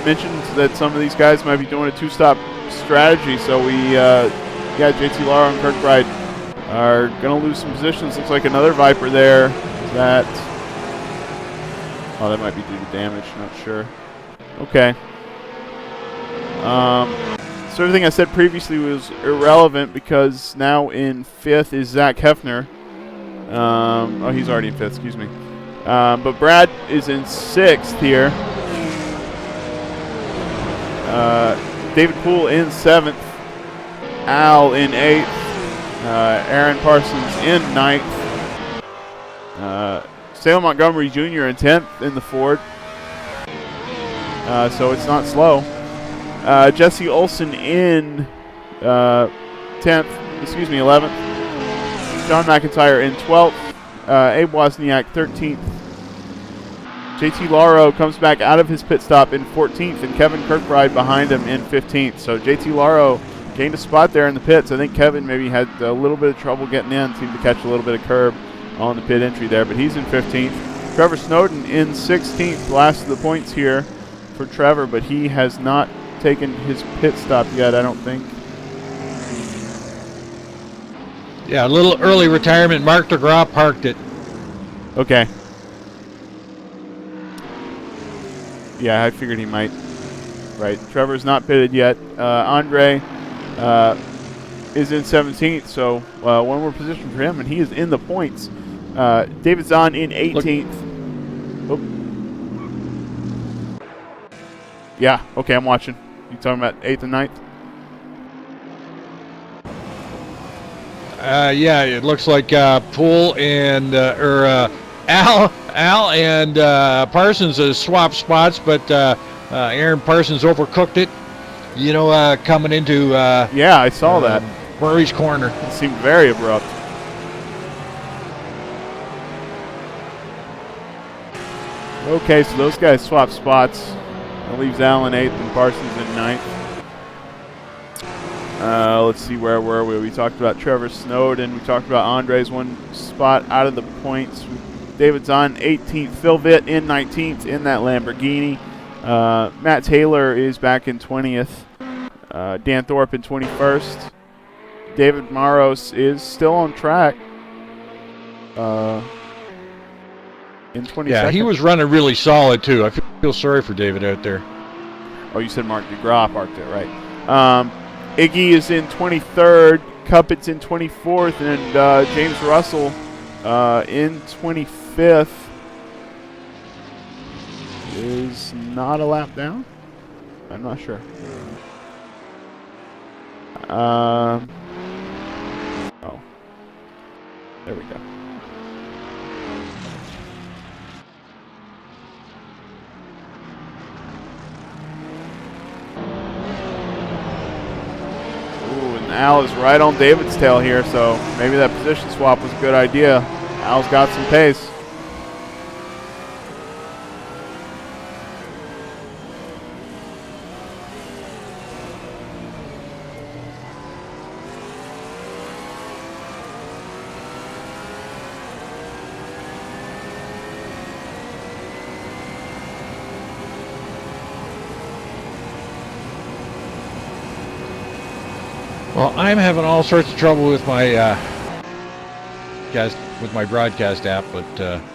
mentioned that some of these guys might be doing a two-stop strategy. So JT Laro and Kirkbride are going to lose some positions. Looks like another Viper there. That might be due to damage. Not sure. Okay. So everything I said previously was irrelevant, because now in fifth is Zach Hefner. Oh, he's already in fifth, excuse me. But Brad is in sixth here. David Poole in seventh. Al in eighth. Aaron Parsons in ninth. Salem Montgomery Jr. in 10th in the Ford. So it's not slow. Jesse Olson in 11th. John McIntyre in 12th. Abe Wozniak 13th. JT Laro comes back out of his pit stop in 14th, and Kevin Kirkbride behind him in 15th. So JT Laro gained a spot there in the pits. I think Kevin maybe had a little bit of trouble getting in, seemed to catch a little bit of curb on the pit entry there, but he's in 15th. Trevor Snowden in 16th, last of the points here for Trevor, but he has not taken his pit stop yet, I don't think. Yeah, a little early retirement. Mark DeGraw parked it. Okay. Yeah, I figured he might. Right. Trevor's not pitted yet. Andre is in 17th, so one more position for him, and he is in the points. David Zahn in 18th. Yeah, okay, I'm watching. You talking about 8th and 9th? Yeah, it looks like Poole and Al and Parsons has swapped spots, but Aaron Parsons overcooked it. You know, coming into yeah, I saw that. Murray's corner. It seemed very abrupt. Okay, so those guys swap spots. That leaves Allen 8th and Parsons in 9th. Let's see, where were we? We talked about Trevor Snowden. We talked about Andre's one spot out of the points. David Zahn 18th. Phil Vitt in 19th in that Lamborghini. Matt Taylor is back in 20th. Dan Thorpe in 21st. David Maros is still on track. In 22nd. Yeah, he was running really solid too. I feel sorry for David out there. Oh, you said Mark DeGraw parked it, right. Iggy is in 23rd. Cuppett's in 24th. And James Russell in 25th. Is not a lap down? I'm not sure. Oh. There we go. Al is right on David's tail here, so maybe that position swap was a good idea. Al's got some pace. Well, I'm having all sorts of trouble with my broadcast app, but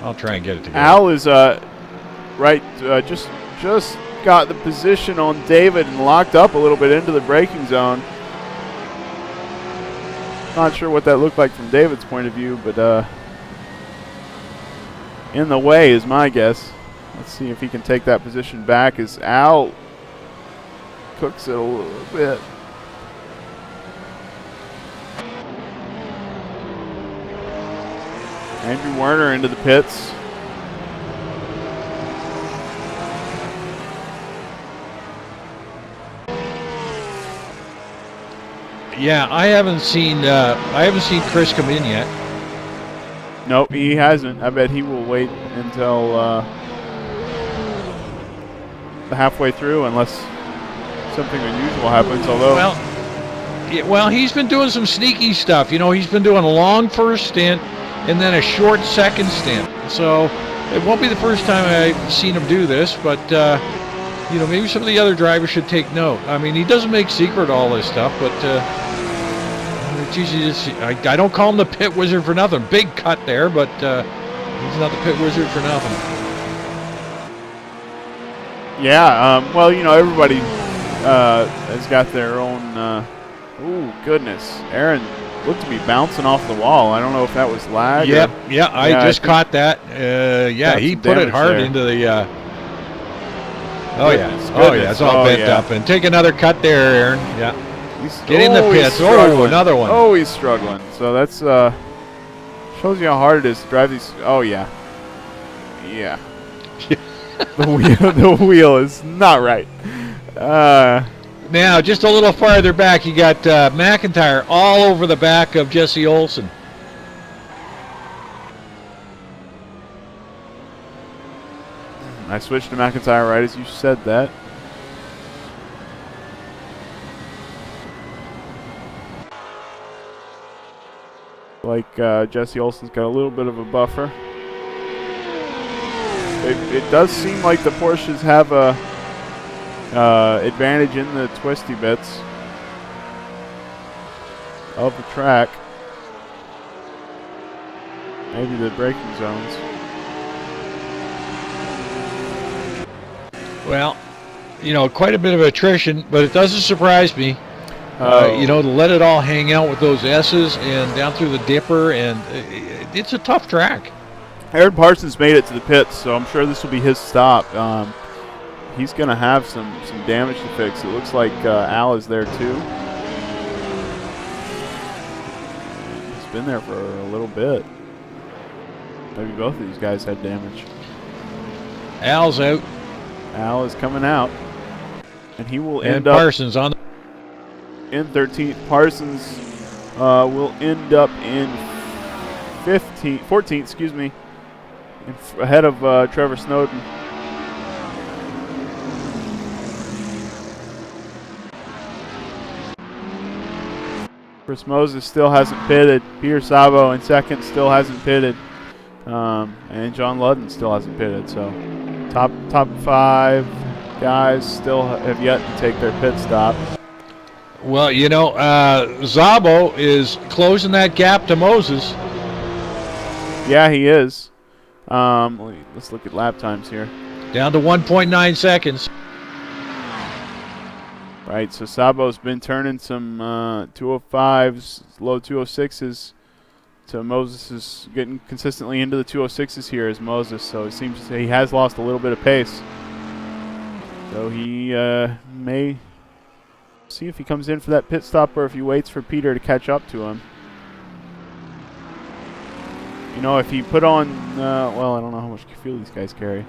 I'll try and get it together. Al is right, just got the position on David and locked up a little bit into the braking zone. Not sure what that looked like from David's point of view, but in the way is my guess. Let's see if he can take that position back as Al cooks it a little bit. Andrew Werner into the pits. Yeah, I haven't seen Chris come in yet. Nope, he hasn't. I bet he will wait until the halfway through, unless something unusual happens. Although, well, he's been doing some sneaky stuff. You know, he's been doing a long first stint and then a short second stint. So it won't be the first time I've seen him do this, but you know, maybe some of the other drivers should take note. I mean, he doesn't make secret of all this stuff, but it's usually just, I don't call him the pit wizard for nothing. Big cut there, but he's not the pit wizard for nothing. yeah, well, you know, everybody has got their own. Oh goodness, Aaron looked to be bouncing off the wall. I don't know if that was lag. Yep, yeah, I just caught that. Yeah, he put it hard into the. Oh yeah, it's all bent up. And take another cut there, Aaron. Yeah. Get in the pits. Oh, another one. Oh, he's struggling. So that's shows you how hard it is to drive these. Oh yeah, yeah. the wheel is not right. Now, just a little farther back, you got McIntyre all over the back of Jesse Olsen. I switched to McIntyre right as you said that. Like Jesse Olsen's got a little bit of a buffer. It does seem like the Porsches have a advantage in the twisty bits of the track. Maybe the braking zones. Well, you know, quite a bit of attrition, but it doesn't surprise me. You know, to let it all hang out with those S's and down through the dipper, and it's a tough track. Aaron Parsons made it to the pits, so I'm sure this will be his stop. He's going to have some damage to fix. It looks like Al is there too. He's been there for a little bit. Maybe both of these guys had damage. Al's out. Al is coming out, and he will and end up Parsons on in 13th. Parsons will end up in 14th, excuse me, ahead of Trevor Snowden. Chris Moses still hasn't pitted. Peter Sabo in second still hasn't pitted. And John Ludden still hasn't pitted. So top 5 guys still have yet to take their pit stop. Well, you know, Szabo is closing that gap to Moses. Yeah, he is. Let's look at lap times here. Down to 1.9 seconds. Right, so Sabo's been turning some 205s, low 206s to Moses is getting consistently into the 206s here as Moses, so it seems he has lost a little bit of pace. So he may see if he comes in for that pit stop or if he waits for Peter to catch up to him. You know, if he put on, well, I don't know how much fuel these guys carry.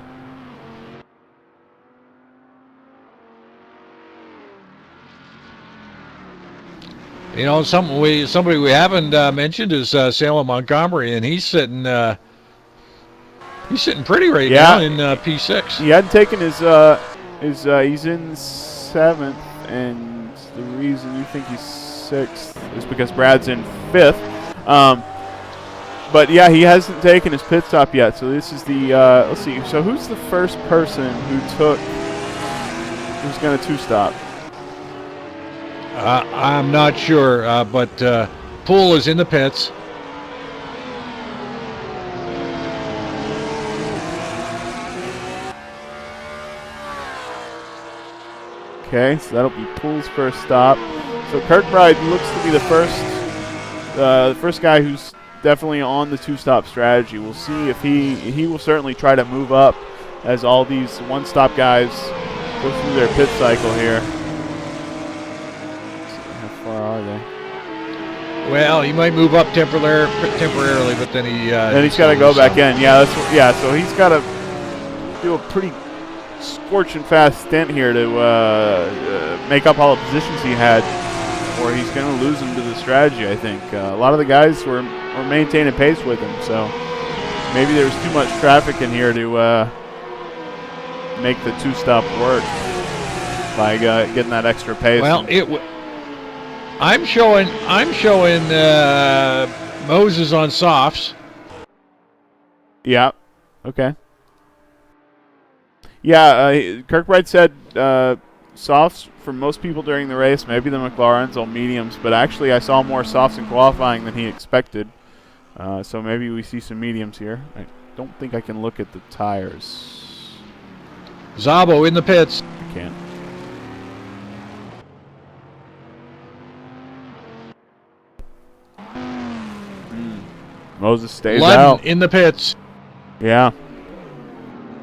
You know, somebody we haven't mentioned is Salem Montgomery, and he's sitting pretty right now in P6. He hadn't taken his he's in 7th, and the reason you think he's 6th is because Brad's in 5th. But yeah, he hasn't taken his pit stop yet. So this is the let's see. So who's the first person who's going to 2-stop? I'm not sure, but Poole is in the pits. Okay, so that'll be Poole's first stop. So Kirkbride looks to be the first guy who's definitely on the 2-stop strategy. We'll see if he will certainly try to move up as all these 1-stop guys go through their pit cycle here. Are they? Well, he might move up temporarily, but then he's got to go back in. Yeah, so he's got to do a pretty scorching fast stint here to make up all the positions he had, or he's going to lose him to the strategy. I think a lot of the guys were maintaining pace with him, so maybe there was too much traffic in here to make the 2-stop work by getting that extra pace. Well, I'm showing Moses on softs. Yeah. Okay. Yeah, Kirkbride said softs for most people during the race. Maybe the McLarens all mediums, but actually I saw more softs in qualifying than he expected. So maybe we see some mediums here. I don't think I can look at the tires. Szabo in the pits. I can't. Moses stays out. In the pits. Yeah.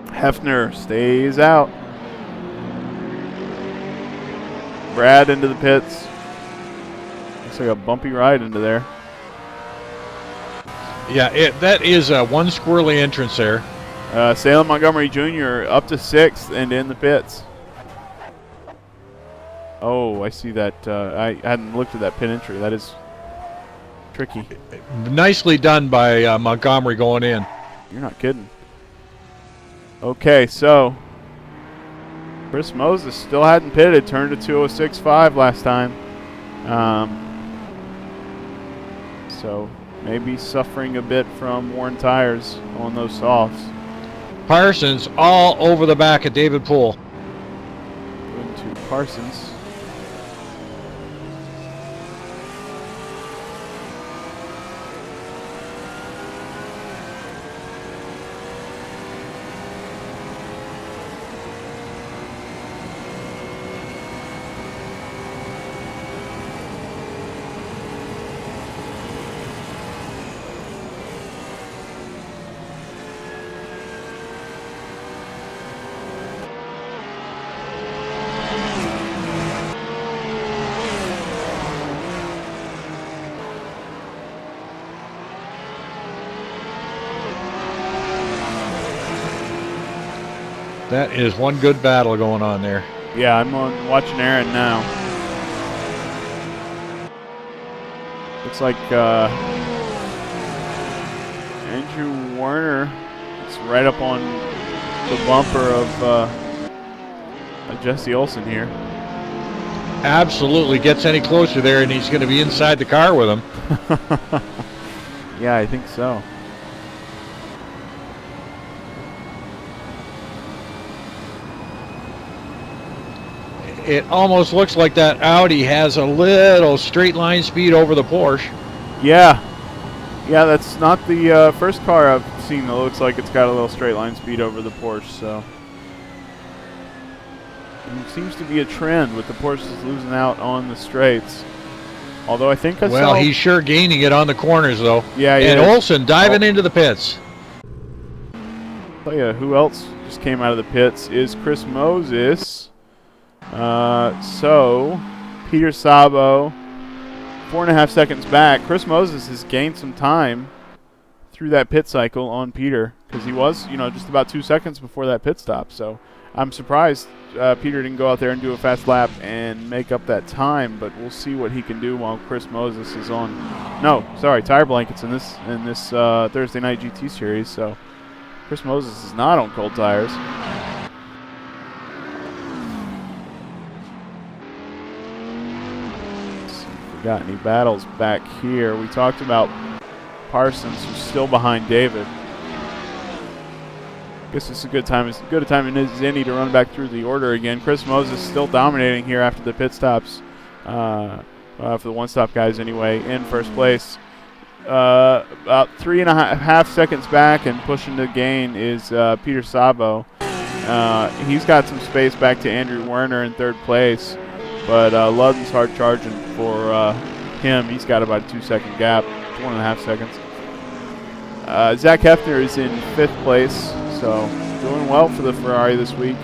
Hefner stays out. Brad into the pits. Looks like a bumpy ride into there. Yeah, that is one squirrely entrance there. Salem Montgomery Jr. up to 6th and in the pits. Oh, I see that. I hadn't looked at that pit entry. That is tricky. Nicely done by Montgomery going in. You're not kidding. Okay, so Chris Moses still hadn't pitted, turned to 206.5 last time. So maybe suffering a bit from worn tires on those softs. Parsons all over the back of David Poole. Going to Parsons. That is one good battle going on there. Yeah, I'm watching Aaron now. Looks like Andrew Werner is right up on the bumper of Jesse Olsen here. Absolutely gets any closer there, and he's going to be inside the car with him. Yeah, I think so. It almost looks like that Audi has a little straight line speed over the Porsche. Yeah. Yeah, that's not the first car I've seen that looks like it's got a little straight line speed over the Porsche, so. It seems to be a trend with the Porsches losing out on the straights. Although I think I saw... Well, he's sure gaining it on the corners, though. Yeah, and Olsen diving into the pits. I'll tell you who else just came out of the pits is Chris Moses. So, Peter Sabo, 4.5 seconds back. Chris Moses has gained some time through that pit cycle on Peter because he was, just about 2 seconds before that pit stop. So, I'm surprised Peter didn't go out there and do a fast lap and make up that time, but we'll see what he can do while Chris Moses is on. No, sorry, tire blankets in this Thursday night GT series. So, Chris Moses is not on cold tires. Got any battles back here? We talked about Parsons, who's still behind David. Guess it's a good time. As good a time as any to run back through the order again. Chris Moses still dominating here after the pit stops, for the one-stop guys anyway, in first place. About 3.5 seconds back and pushing to gain is Peter Sabo. He's got some space back to Andrew Werner in third place. But Ludden's hard charging for him. He's got about a 2-second gap, 1.5 seconds. Zach Hefner is in 5th place, so doing well for the Ferrari this week.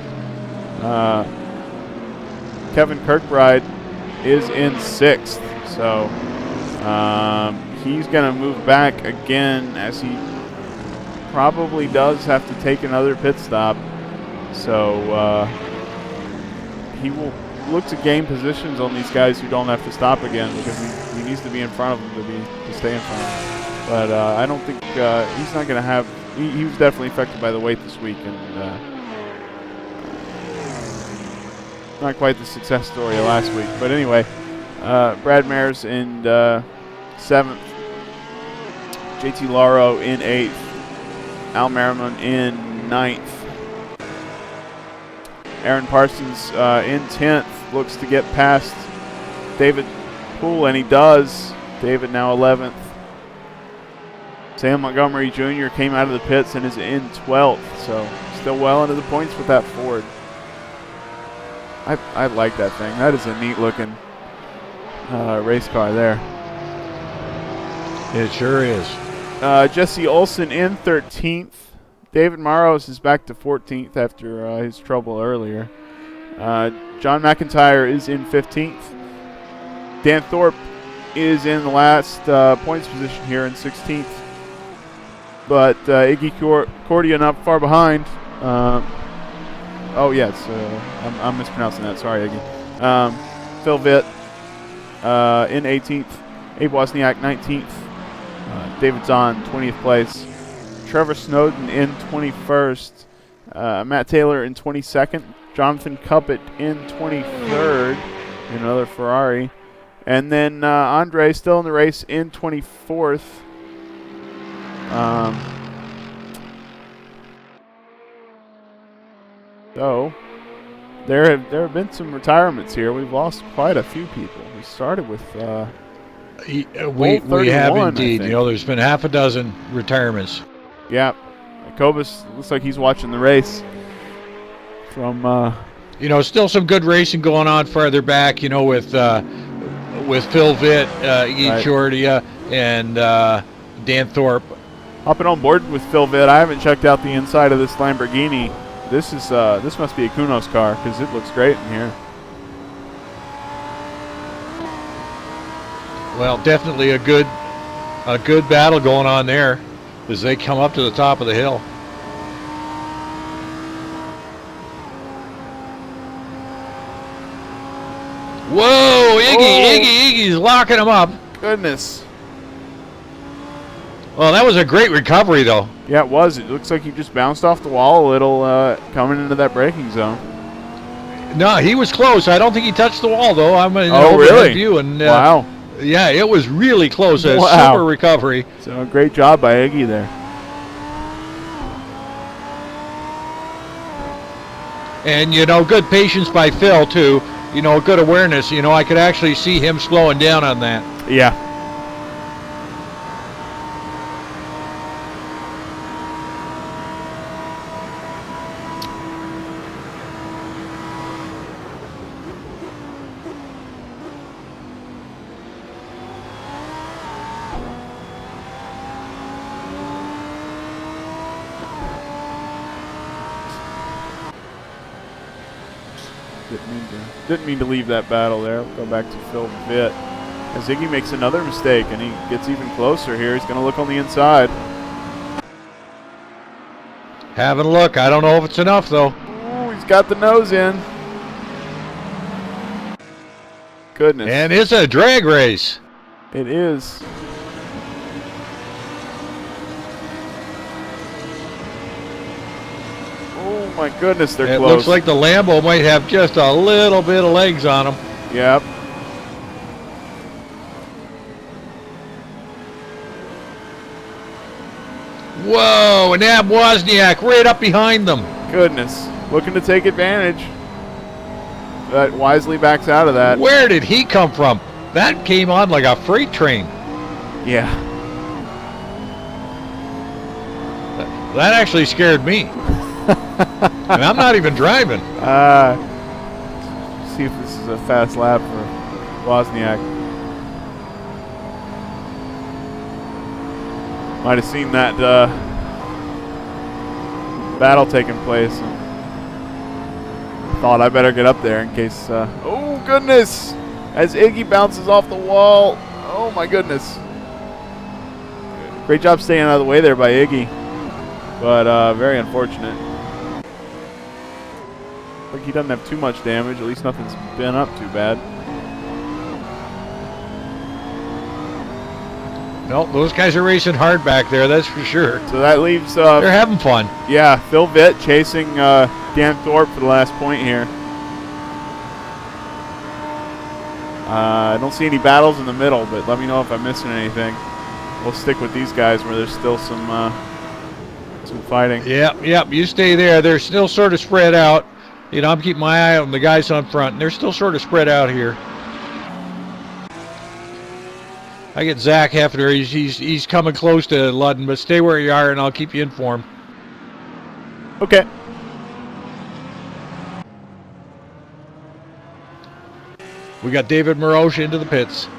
Kevin Kirkbride is in 6th, so he's going to move back again as he probably does have to take another pit stop. So he will look to gain positions on these guys who don't have to stop again because he needs to be in front of them to stay in front of them. But I don't think he's not going to have. He was definitely affected by the weight this week, and not quite the success story of last week. But anyway, Brad Mares in 7th, JT Lauro in 8th, Al Merriman in 9th. Aaron Parsons in 10th looks to get past David Poole, and he does. David now 11th. Sam Montgomery Jr. came out of the pits and is in 12th, so still well into the points with that Ford. I like that thing. That is a neat-looking race car there. It sure is. Jesse Olsen in 13th. David Maros is back to 14th after his trouble earlier. John McIntyre is in 15th. Dan Thorpe is in the last points position here in 16th. But Iggy Cordia not far behind. Oh, yes. I'm mispronouncing that. Sorry, Iggy. Phil Vitt in 18th. Abe Wozniak 19th. David Zahn 20th place. Trevor Snowden in 21st. Matt Taylor in 22nd. Jonathan Cuppett in 23rd. Another Ferrari. And then Andre still in the race in 24th. So there have been some retirements here. We've lost quite a few people. We started with we have indeed. There's been half a dozen retirements. Yeah, Kobus looks like he's watching the race from. Still some good racing going on farther back. With Phil Vitt, Iggy Chordia, and Dan Thorpe. Hopping on board with Phil Vitt. I haven't checked out the inside of this Lamborghini. This must be a Kunos car because it looks great in here. Well, definitely a good battle going on there as they come up to the top of the hill. Whoa, Iggy's locking him up. Goodness. Well, that was a great recovery, though. Yeah, it was. It looks like he just bounced off the wall a little coming into that braking zone. No, he was close. I don't think he touched the wall, though. I'm in really? view, and wow. Yeah, it was really close. A super recovery. So great job by Iggy there. And, good patience by Phil, too. Good awareness. I could actually see him slowing down on that. Yeah. Didn't mean to leave that battle there. We'll go back to Phil Vitt. As Iggy makes another mistake and he gets even closer here, he's going to look on the inside. Having a look. I don't know if it's enough, though. Ooh, he's got the nose in. Goodness. And it's a drag race. It is. Oh, my goodness, they're close. It looks like the Lambo might have just a little bit of legs on them. Yep. Whoa, and Ab Wozniak right up behind them. Goodness. Looking to take advantage. But wisely backs out of that. Where did he come from? That came on like a freight train. Yeah. That actually scared me. And I'm not even driving. See if this is a fast lap for Wozniak. Might have seen that battle taking place and thought I better get up there in case. Oh, goodness! As Iggy bounces off the wall. Oh, my goodness. Great job staying out of the way there by Iggy. But very unfortunate. Like he doesn't have too much damage. At least nothing's been up too bad. No, those guys are racing hard back there, that's for sure. So that leaves... they're having fun. Yeah, Phil Vitt chasing Dan Thorpe for the last point here. I don't see any battles in the middle, but let me know if I'm missing anything. We'll stick with these guys where there's still some fighting. Yep, you stay there. They're still sort of spread out. I'm keeping my eye on the guys on front, and they're still sort of spread out here. I get Zach Hefner. He's coming close to Ludden, but stay where you are, and I'll keep you informed. Okay. We got David Maroche into the pits.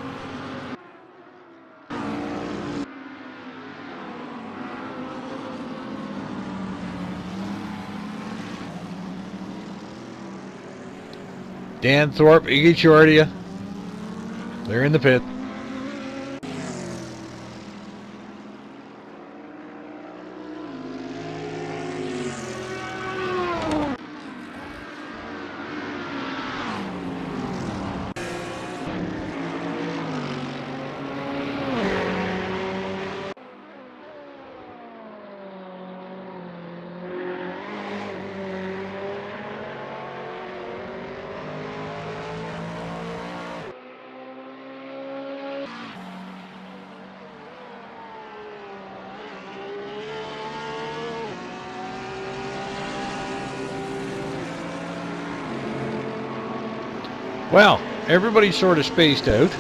Dan Thorpe, Iggy Chordia. They're in the pit. Well, everybody's sort of spaced out.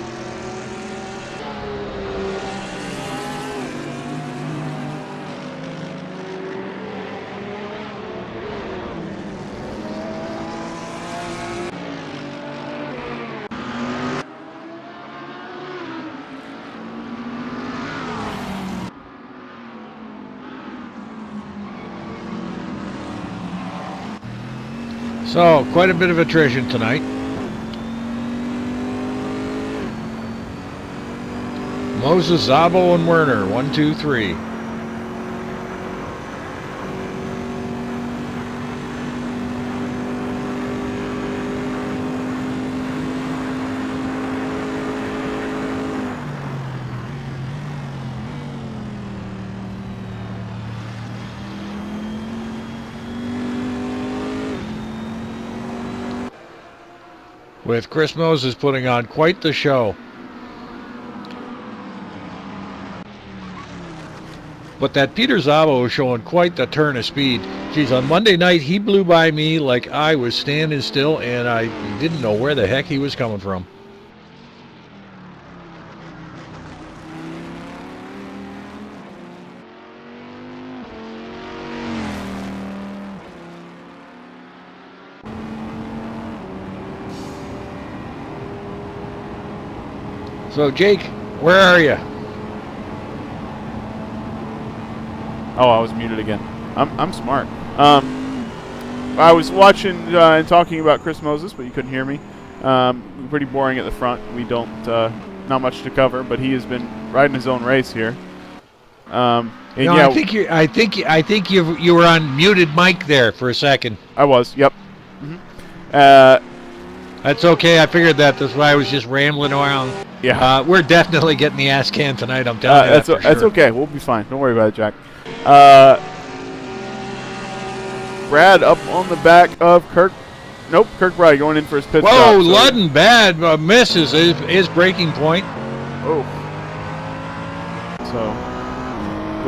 So, quite a bit of attrition tonight. Moses, Zabo, and Werner, 1, 2, 3. With Chris Moses putting on quite the show. But that Peter Zabo is showing quite the turn of speed. Geez, on Monday night, he blew by me like I was standing still, and I didn't know where the heck he was coming from. So, Jake, where are you? Oh, I was muted again. I'm smart. I was watching and talking about Chris Moses, but you couldn't hear me. Pretty boring at the front. We don't not much to cover, but he has been riding his own race here. And no, yeah, I think you were on muted mic there for a second. I was. Yep. Mm-hmm. That's okay. I figured that. That's why I was just rambling around. Yeah. We're definitely getting the ass can tonight. I'm telling you. That's okay. We'll be fine. Don't worry about it, Jack. Brad up on the back of Kirk. Nope, Kirk Bride going in for his pit stop. Whoa, Ludden bad misses his breaking point. Oh. So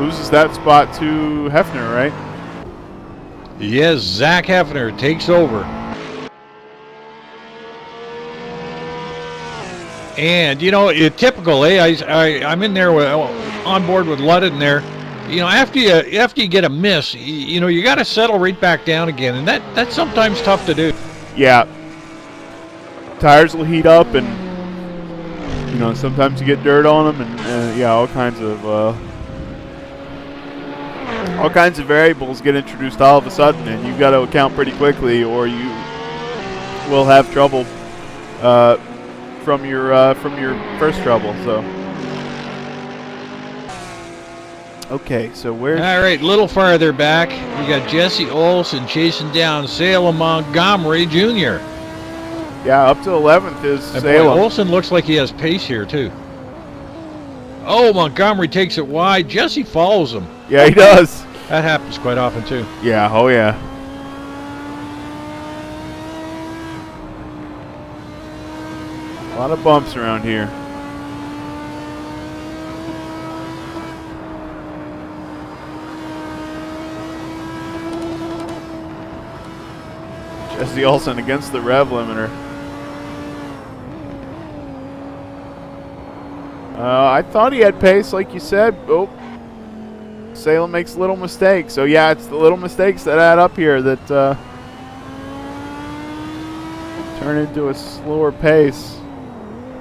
loses that spot to Hefner, right? Yes, Zach Hefner takes over. And, you know, typical, I'm in there on board with Ludden there. You know, after you get a miss, you know, you got to settle right back down again, and that's sometimes tough to do. Yeah. Tires will heat up, and you know, sometimes you get dirt on them, and yeah, all kinds of variables get introduced all of a sudden, and you've got to account pretty quickly, or you will have trouble from your first trouble. So. Okay, so where's... All right, a little farther back, we got Jesse Olson chasing down Salem Montgomery Jr. Yeah, up to 11th is And Salem. boy, Olson looks like he has pace here, too. Oh, Montgomery takes it wide. Jesse follows him. Yeah, he does. That happens quite often, too. Yeah, oh yeah. A lot of bumps around here. Jesse Olsen against the rev limiter. I thought he had pace, like you said. Oh, Salem makes little mistakes. So yeah, it's the little mistakes that add up here that turn into a slower pace.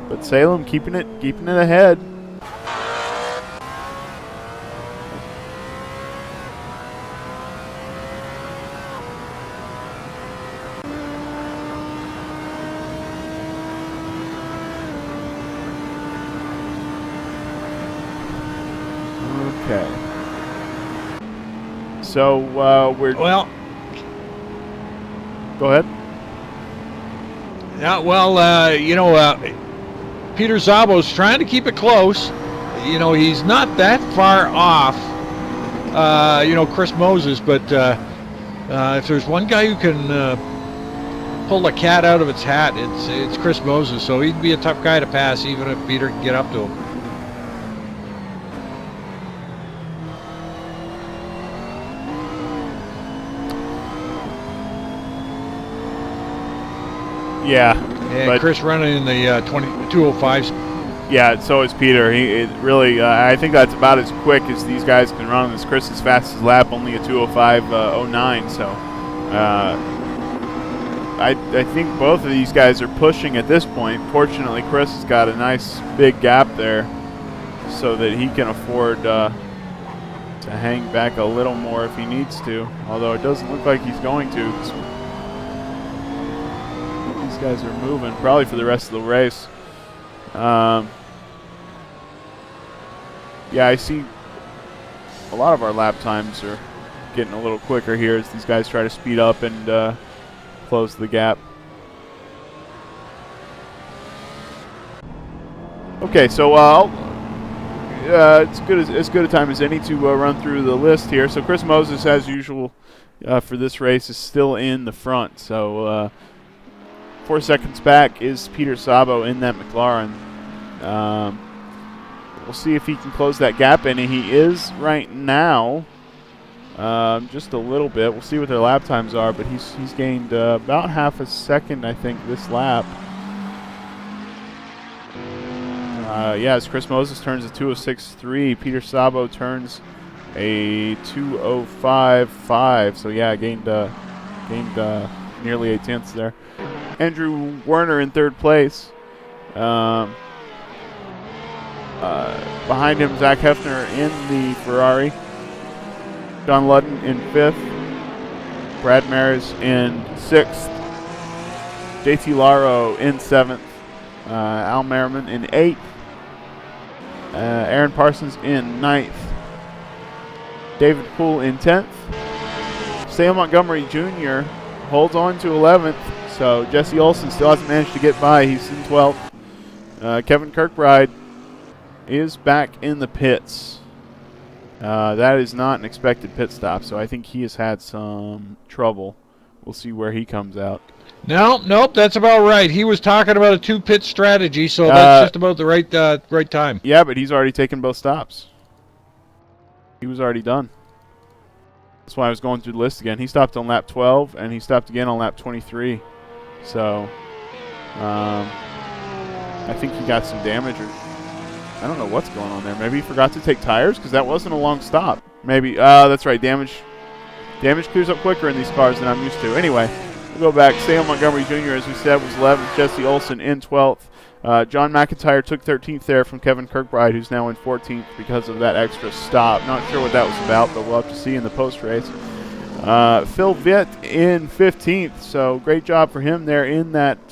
But Salem keeping it ahead. Okay. So we're... Well... Go ahead. Yeah, well, you know, Peter Zabo's trying to keep it close. You know, he's not that far off, you know, Chris Moses, but if there's one guy who can pull the cat out of its hat, it's Chris Moses. So he'd be a tough guy to pass, even if Peter can get up to him. Yeah. And but Chris running in the 205s. Yeah, so is Peter. It really, I think that's about as quick as these guys can run. This Chris's fastest lap, only a 2:05:09. So, I think both of these guys are pushing at this point. Fortunately, Chris has got a nice big gap there, so that he can afford to hang back a little more if he needs to. Although it doesn't look like he's going to. These guys are moving probably for the rest of the race. Yeah, I see a lot of our lap times are getting a little quicker here as these guys try to speed up and close the gap. Okay, so it's as good a time as any to run through the list here. So Chris Moses, as usual, for this race is still in the front. So 4 seconds back is Peter Sabo in that McLaren. We'll see if he can close that gap, and he is right now. Just a little bit. We'll see what their lap times are, but he's gained about half a second, I think, this lap. Yeah, as Chris Moses turns a 2:06.3, Peter Sabo turns a 2:05.5. So yeah, gained nearly 8 tenths there. Andrew Werner in third place. Behind him, Zach Hefner in the Ferrari. John Ludden in 5th. Brad Mares in 6th. JT Laro in 7th. Al Merriman in 8th. Aaron Parsons in 9th. David Poole in 10th. Sam Montgomery Jr. holds on to 11th. So Jesse Olsen still hasn't managed to get by. He's in 12th. Kevin Kirkbride is back in the pits. That is not an expected pit stop, so I think he has had some trouble. We'll see where he comes out. Nope, that's about right. He was talking about a 2-pit strategy, so that's just about the right time. Yeah, but he's already taken both stops. He was already done. That's why I was going through the list again. He stopped on lap 12, and he stopped again on lap 23. So, I think he got some damage, or I don't know what's going on there. Maybe he forgot to take tires, because that wasn't a long stop. Maybe, that's right, damage clears up quicker in these cars than I'm used to. Anyway, we'll go back. Sam Montgomery Jr., as we said, was 11th. Jesse Olsen in 12th. John McIntyre took 13th there from Kevin Kirkbride, who's now in 14th because of that extra stop. Not sure what that was about, but we'll have to see in the post-race. Phil Vitt in 15th, so great job for him there in that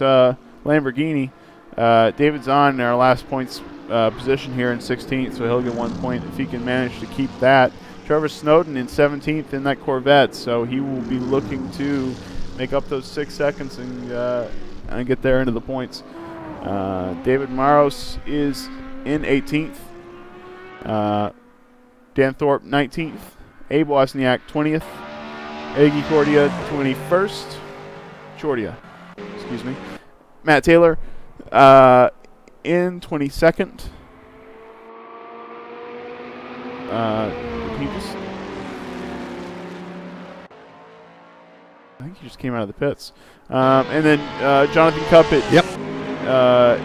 Lamborghini. David Zahn in our last points position here in 16th, so he'll get 1 point if he can manage to keep that. Trevor Snowden in 17th in that Corvette, so he will be looking to make up those 6 seconds and get there into the points. David Maros is in 18th. Dan Thorpe 19th. Abe Wozniak 20th. Iggy Cordia 21st. Chordia, excuse me. Matt Taylor in 22nd. I think he just came out of the pits. And then Jonathan Cuppett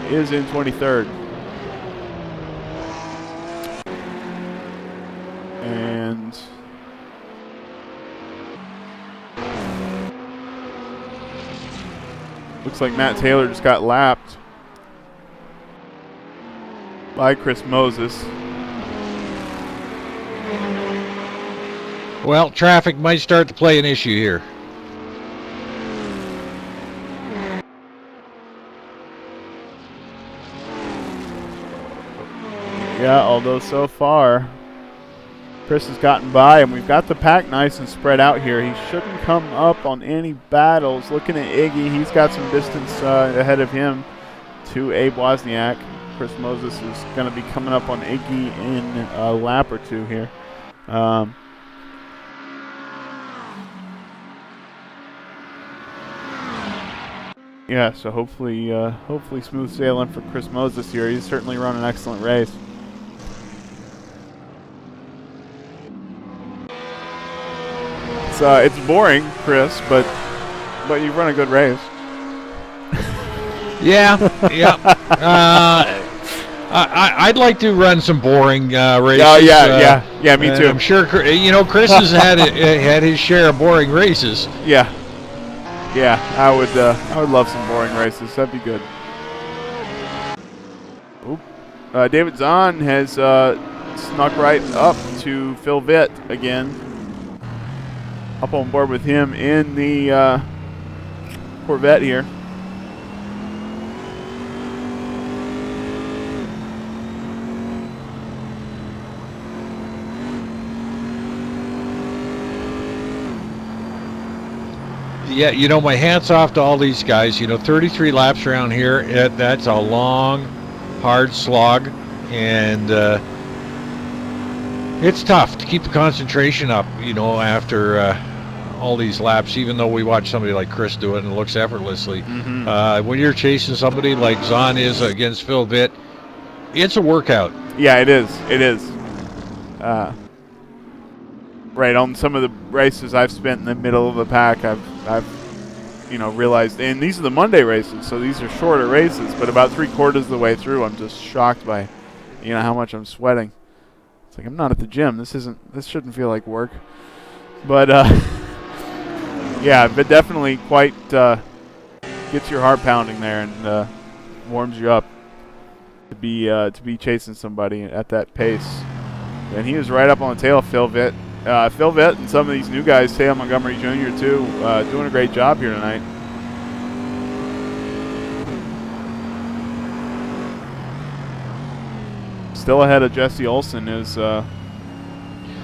is in 23rd. And looks like Matt Taylor just got lapped by Chris Moses. Well, traffic might start to play an issue here. Yeah, although so far Chris has gotten by, and we've got the pack nice and spread out here. He shouldn't come up on any battles. Looking at Iggy, he's got some distance ahead of him to Abe Wozniak. Chris Moses is going to be coming up on Iggy in a lap or two here. Yeah, so hopefully smooth sailing for Chris Moses here. He's certainly run an excellent race. It's boring, Chris, but you've run a good race. Yeah, yeah. I'd like to run some boring races. Oh yeah, me and too. I'm sure Chris has had his share of boring races. Yeah, I would love some boring races. That'd be good. Oop. David Zahn has snuck right up to Phil Vitt again. Up on board with him in the Corvette here. Yeah, my hat's off to all these guys. 33 laps around here, that's a long, hard slog, and it's tough to keep the concentration up, after all these laps, even though we watch somebody like Chris do it and it looks effortlessly. Mm-hmm. When you're chasing somebody like Zahn is against Phil Vitt, it's a workout. Yeah, it is. It is. Right, on some of the races I've spent in the middle of the pack, I've realized, and these are the Monday races, so these are shorter races, but about 3/4 of the way through, I'm just shocked by, how much I'm sweating. It's like, I'm not at the gym. This shouldn't feel like work. But, yeah, but definitely quite gets your heart pounding there and warms you up to be chasing somebody at that pace. And he was right up on the tail of Phil Vitt. Phil Vitt and some of these new guys, Sam Montgomery Jr. too, doing a great job here tonight. Still ahead of Jesse Olsen is Salem.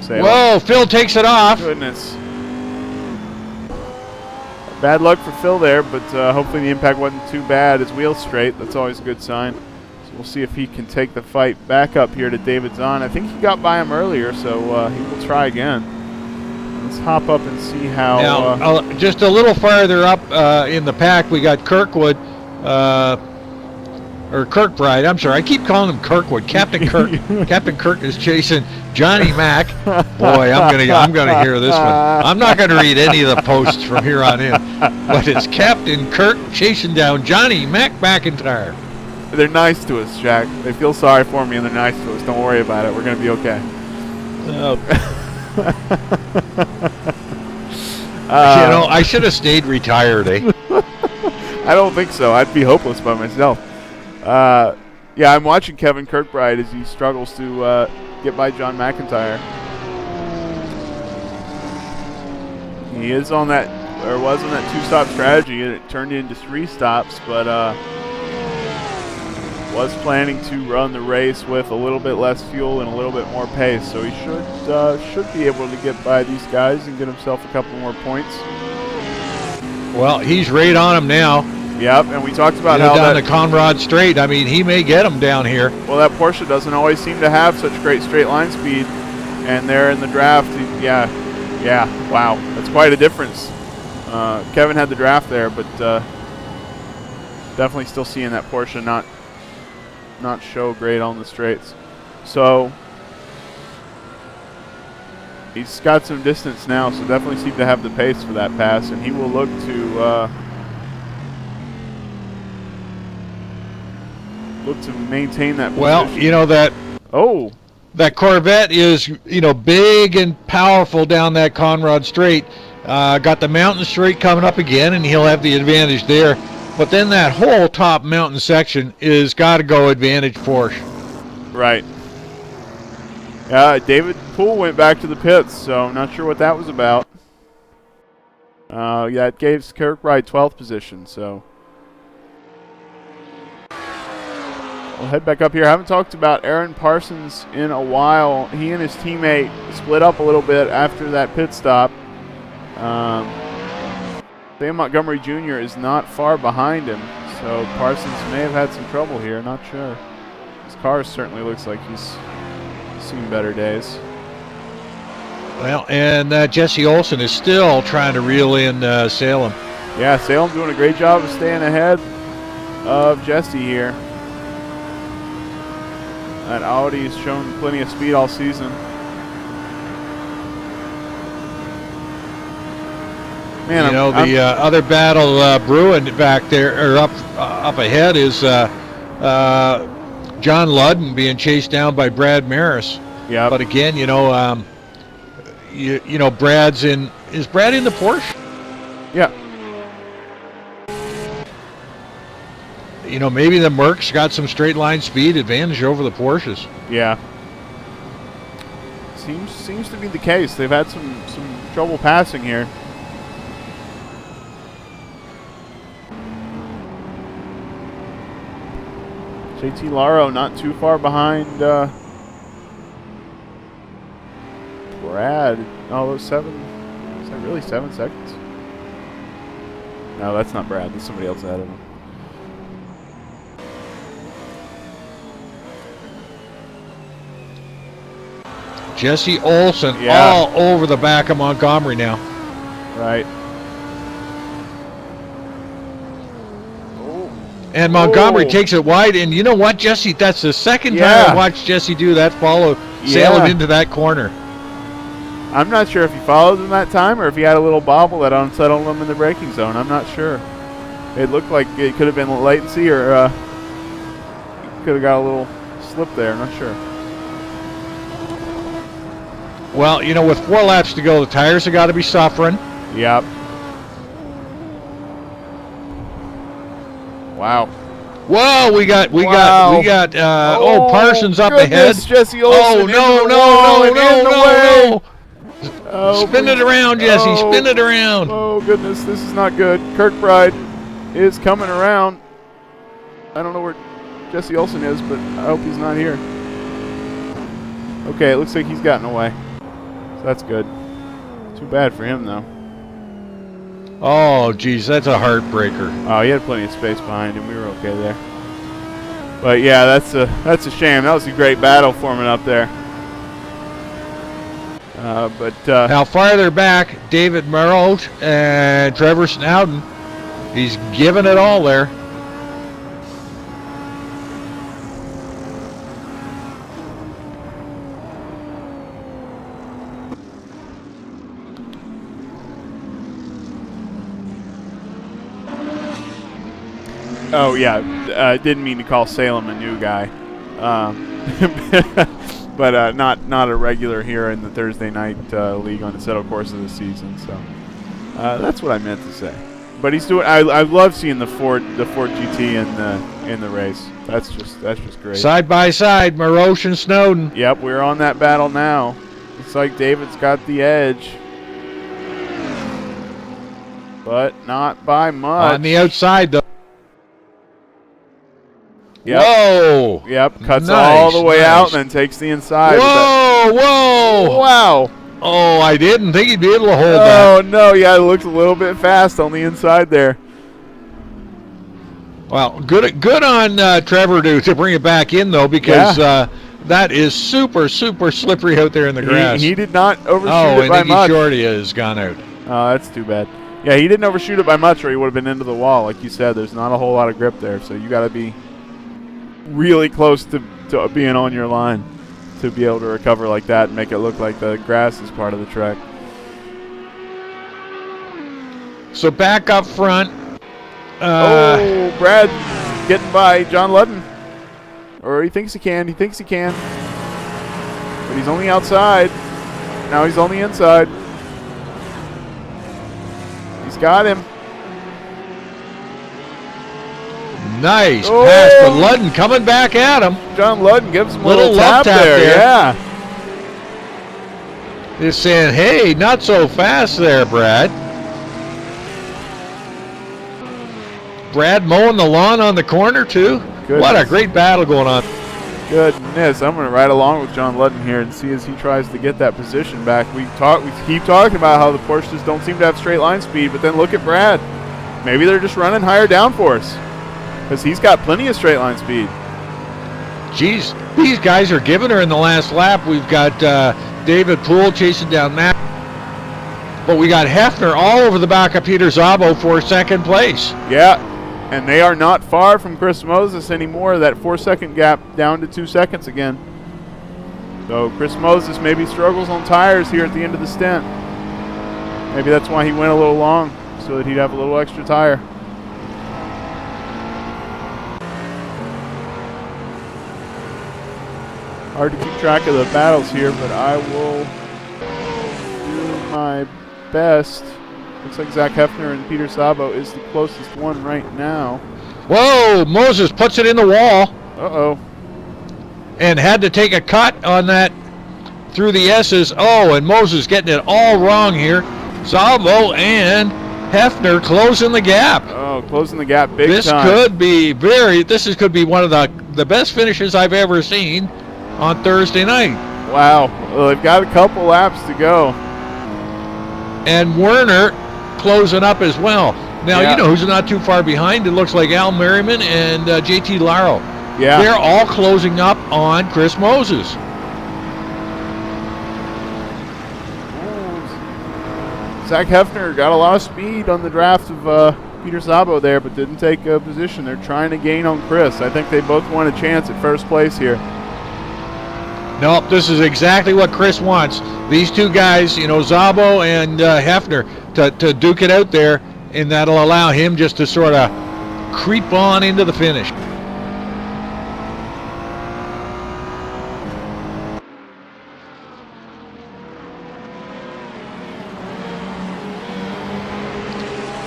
Whoa, Phil takes it off. Goodness. Bad luck for Phil there, but hopefully the impact wasn't too bad. His wheel's straight. That's always a good sign. So we'll see if he can take the fight back up here to David Zahn. I think he got by him earlier, so he will try again. Let's hop up and see how... Now, just a little farther up in the pack, we got Kirkwood, or Kirkbride. I'm sorry, I keep calling him Kirkwood. Captain Kirk. Captain Kirk is chasing Johnny Mack. Boy, I'm gonna hear this one. I'm not gonna read any of the posts from here on in. But it's Captain Kirk chasing down Johnny Mack McIntyre. They're nice to us, Jack. They feel sorry for me and they're nice to us. Don't worry about it. We're gonna be okay. I should have stayed retired, eh? I don't think so. I'd be hopeless by myself. Yeah, I'm watching Kevin Kirkbride as he struggles to get by John McIntyre. He is on that, or was on that 2-stop strategy, and it turned into 3 stops, but was planning to run the race with a little bit less fuel and a little bit more pace, so he should be able to get by these guys and get himself a couple more points. Well, he's right on him now. Yep, and we talked about how down the Conrad Straight. I mean, he may get him down here. Well, that Porsche doesn't always seem to have such great straight line speed, and there in the draft, yeah, wow, that's quite a difference. Kevin had the draft there, but definitely still seeing that Porsche not show great on the straights. So he's got some distance now, so definitely seem to have the pace for that pass, and he will look to maintain that position. Well, that Corvette is, big and powerful down that Conrad Straight. Got the mountain straight coming up again, and he'll have the advantage there. But then that whole top mountain section is got to go advantage Porsche. Right. David Poole went back to the pits, so I'm not sure what that was about. Yeah, it gave Kirkbride 12th position, so we'll head back up here. I haven't talked about Aaron Parsons in a while. He and his teammate split up a little bit after that pit stop. Sam Montgomery Jr. is not far behind him, so Parsons may have had some trouble here. Not sure. His car certainly looks like he's seen better days. Well, and Jesse Olsen is still trying to reel in Salem. Yeah, Salem doing a great job of staying ahead of Jesse here. That Audi has shown plenty of speed all season. Man, the other battle brewing back there, or up up ahead is John Ludden being chased down by Brad Maris. Yeah. But again, you know, Brad's in. Is Brad in the Porsche? Yeah. You know, maybe the Mercs got some straight line speed advantage over the Porsches. Yeah. Seems to be the case. They've had some trouble passing here. JT Laro not too far behind Brad. Oh, those 7. Is that really 7 seconds? No, that's not Brad. That's somebody else ahead of him. Jesse Olsen Yeah. all over the back of Montgomery now. Right. And Montgomery Oh. takes it wide, and you know what, Jesse? That's the second Yeah. time I watched Jesse do that follow, sail Yeah. it into that corner. I'm not sure if he followed him that time or if he had a little bobble that unsettled him in the braking zone. I'm not sure. It looked like it could have been latency or could have got a little slip there. I'm not sure. Well, you know, with 4 laps to go, the tires have got to be suffering. Yep. Wow. Whoa, we got Parsons up goodness, ahead. Jesse Olsen. Oh, into no, the no, wall no, and no, in the no, way. no. Oh, Spin it please. around, Jesse. Oh. Spin it around. Oh, goodness, this is not good. Kirkbride is coming around. I don't know where Jesse Olsen is, but I hope he's not here. Okay, it looks like he's gotten away. So that's good. Too bad for him, though. Oh, geez, that's a heartbreaker. Oh, he had plenty of space behind him. We were okay there. But yeah, that's a shame. That was a great battle forming up there. Now farther back, David Merrold and Trevor Snowden. He's giving it all there. oh yeah, didn't mean to call Salem a new guy, but not a regular here in the Thursday night league on the settled course of the season. So that's what I meant to say. But he's doing. I love seeing the Ford GT in the race. That's just great. Side by side, Maroche and Snowden. Yep, we're on that battle now. Looks like David's got the edge, but not by much. On the outside, though. Yep. Whoa! Yep, cuts Nice, all the way nice. out and then takes the inside. Whoa! Wow. Oh, I didn't think he'd be able to hold that. Oh, no, yeah, it looked a little bit fast on the inside there. Well, good on Trevor to bring it back in, though, because that is super, super slippery out there in the grass. He did not overshoot I it by think much. Shorty has gone out. Oh, that's too bad. Yeah, he didn't overshoot it by much or he would have been into the wall. Like you said, there's not a whole lot of grip there, so you got to be really close to being on your line to be able to recover like that and make it look like the grass is part of the track. So back up front. Brad getting by John Ludden. Or he thinks he can. He thinks he can. But he's only outside. Now he's on the inside. He's got him. Nice pass, but Ludden coming back at him. John Ludden gives him a Little little love tap tap there. there. Yeah. He's saying, hey, not so fast there, Brad. Brad mowing the lawn on the corner, too. Goodness. What a great battle going on. Goodness, I'm going to ride along with John Ludden here and see as he tries to get that position back. We keep talking about how the Porsches don't seem to have straight line speed, but then look at Brad. Maybe they're just running higher downforce because he's got plenty of straight line speed. Geez, these guys are giving her in the last lap. We've got David Poole chasing down Matt. But we got Hefner all over the back of Peter Szabo for second place. Yeah, and they are not far from Chris Moses anymore. That 4-second gap down to 2 seconds again. So Chris Moses maybe struggles on tires here at the end of the stint. Maybe that's why he went a little long, so that he'd have a little extra tire. Hard to keep track of the battles here, but I will do my best. Looks like Zach Hefner and Peter Sabo is the closest one right now. Whoa, Moses puts it in the wall. Uh-oh. And had to take a cut on that through the S's. Oh, and Moses getting it all wrong here. Sabo and Hefner closing the gap. Oh, closing the gap big this time. Could be could be one of the best finishes I've ever seen on Thursday night. Wow. Well, they've got a couple laps to go. And Werner closing up as well. Now, you know who's not too far behind? It looks like Al Merriman and JT Laro. Yeah. They're all closing up on Chris Moses. Zach Hefner got a lot of speed on the draft of Peter Sabo there, but didn't take a position. They're trying to gain on Chris. I think they both want a chance at first place here. Nope, this is exactly what Chris wants. These two guys, you know, Szabo and Hefner, to duke it out there, and that'll allow him just to sort of creep on into the finish.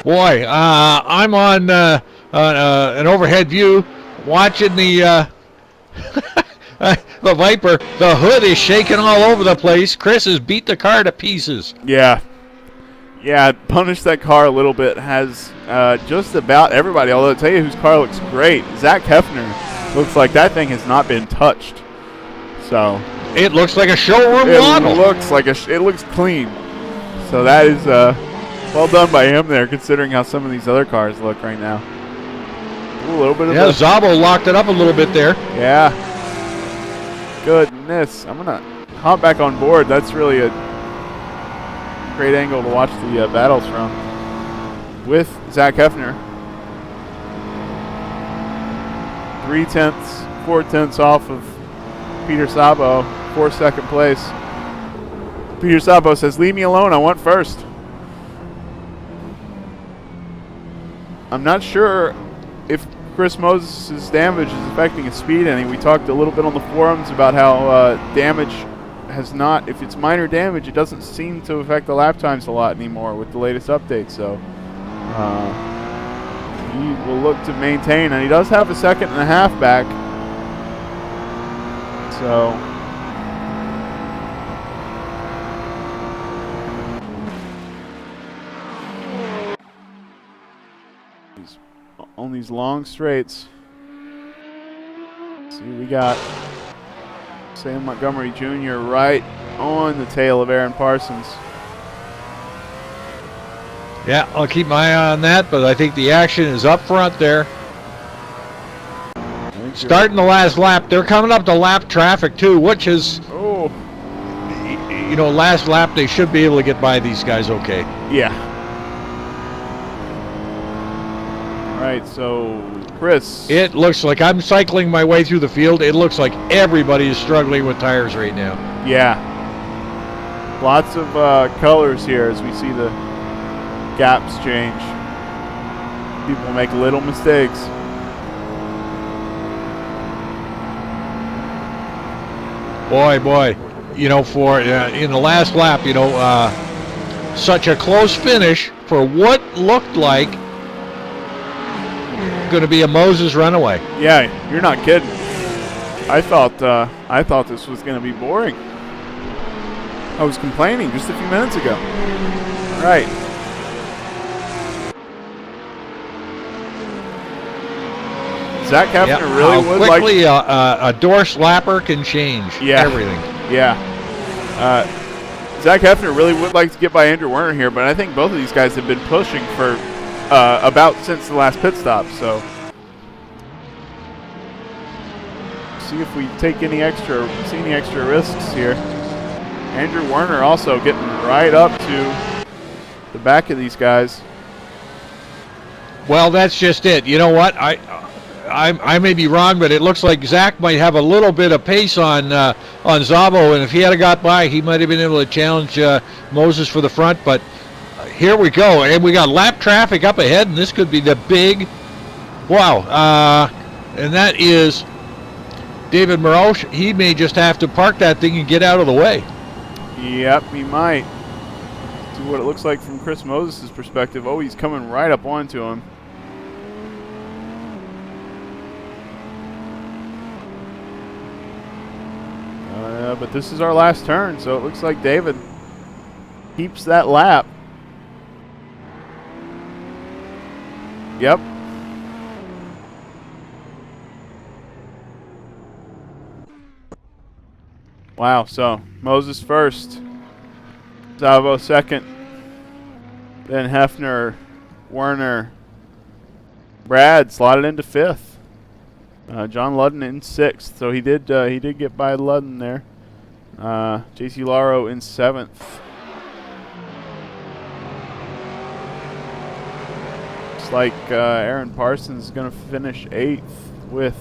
Boy, I'm on an overhead view watching the the Viper. The hood is shaking all over the place. Chris has beat the car to pieces. Yeah. Yeah, punished that car a little bit. Has just about everybody, although I'll tell you whose car looks great. Zach Hefner looks like that thing has not been touched. So it looks like a showroom model. It looks clean. So that is well done by him there, considering how some of these other cars look right now. Ooh, a little bit of Szabo locked it up a little bit there. Yeah. Goodness. I'm going to hop back on board. That's really a great angle to watch the battles from. With Zach Hefner. 4/10 off of Peter Sabo for second place. Peter Sabo says, "Leave me alone. I want first." I'm not sure if Chris Moses' damage is affecting his speed any. We talked a little bit on the forums about how damage has not, if it's minor damage, it doesn't seem to affect the lap times a lot anymore with the latest update. So he will look to maintain, and he does have a 1.5 back. So on these long straights. See, we got Sam Montgomery Jr. right on the tail of Aaron Parsons. Yeah, I'll keep my eye on that, but I think the action is up front there. Starting the last lap. They're coming up to lap traffic, too, which is, you know, last lap they should be able to get by these guys okay. Yeah. All right, so Chris. It looks like I'm cycling my way through the field. It looks like everybody is struggling with tires right now. Yeah. Lots of colors here as we see the gaps change. People make little mistakes. Boy, you know, for in the last lap, you know, such a close finish for what looked like going to be a Moses runaway. Yeah, you're not kidding. I thought this was going to be boring. I was complaining just a few minutes ago. All right. Zach Hefner really would like. Quickly, a door slapper can change everything. Yeah. Zach Hefner really would like to get by Andrew Werner here, but I think both of these guys have been pushing for about since the last pit stop. So, see if we take any extra risks here. Andrew Werner also getting right up to the back of these guys. Well, that's just it. You know what? I may be wrong, but it looks like Zach might have a little bit of pace on Szabo, and if he had got by, he might have been able to challenge Moses for the front. But here we go, and we got lap traffic up ahead, and this could be the big wow. And that is David Maroche, he may just have to park that thing and get out of the way. Yep, he might. See what it looks like from Chris Moses' perspective. Oh, he's coming right up onto him. But this is our last turn, so it looks like David keeps that lap. Yep. Wow, so Moses first, Zavo second, then Hefner, Werner, Brad slotted into fifth. John Ludden in sixth, so he did get by Ludden there. J.C. Laro in seventh. Looks like Aaron Parsons is going to finish eighth with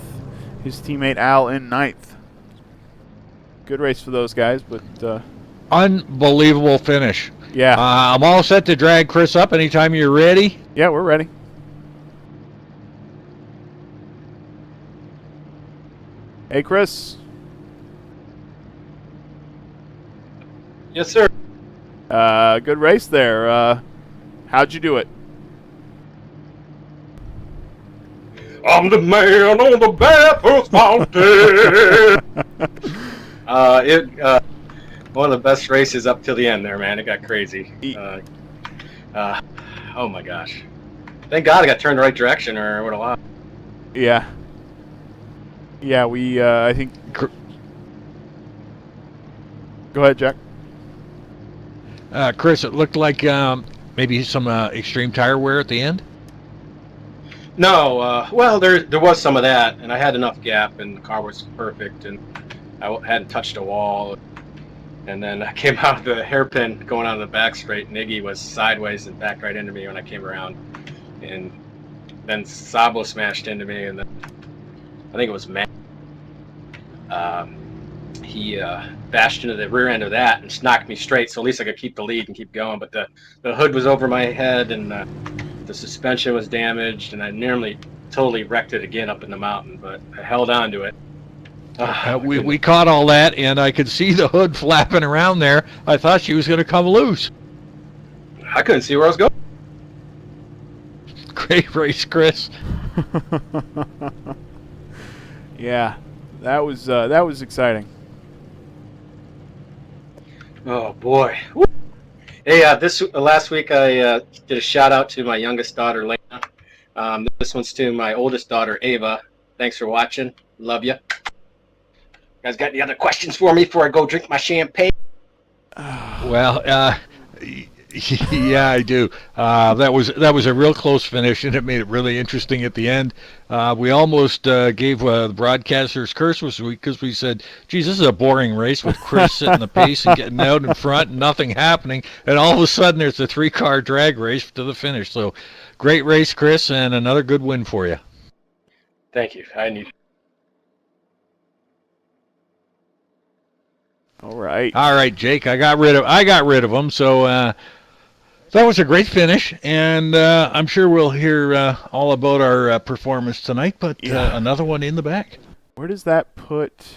his teammate Al in ninth. Good race for those guys, but unbelievable finish. Yeah. I'm all set to drag Chris up anytime you're ready. Yeah, we're ready. Hey, Chris. Yes, sir. Good race there. How'd you do it? I'm the man on the Bathurst Mountain. One of the best races up till the end there, man. It got crazy. Oh my gosh. Thank God I got turned the right direction, or I would have lost. Yeah. Yeah, we, I think... Go ahead, Jack. Chris, it looked like maybe some extreme tire wear at the end? No, well, there was some of that, and I had enough gap, and the car was perfect, and I hadn't touched a wall. And then I came out of the hairpin going on the back straight, and Iggy was sideways and backed right into me when I came around. And then Sabo smashed into me, and then I think it was Matt. He bashed into the rear end of that and knocked me straight, so at least I could keep the lead and keep going. But the hood was over my head, and the suspension was damaged, and I nearly totally wrecked it again up in the mountain, but I held on to it. We caught all that, and I could see the hood flapping around there. I thought she was going to come loose. I couldn't see where I was going. Great race, Chris. Yeah, that was exciting. Oh boy! Woo. Hey, this last week I did a shout out to my youngest daughter, Lena. This one's to my oldest daughter, Ava. Thanks for watching. Love you. You guys got any other questions for me before I go drink my champagne? Well, yeah, I do. That was a real close finish, and it made it really interesting at the end. We almost gave the broadcasters curse this week because we said, geez, this is a boring race with Chris setting the pace and getting out in front and nothing happening. And all of a sudden, there's a 3-car drag race to the finish. So great race, Chris, and another good win for you. Thank you. I need. All right, Jake. I got rid of them. So that was a great finish, and I'm sure we'll hear all about our performance tonight. But another one in the back. Where does that put?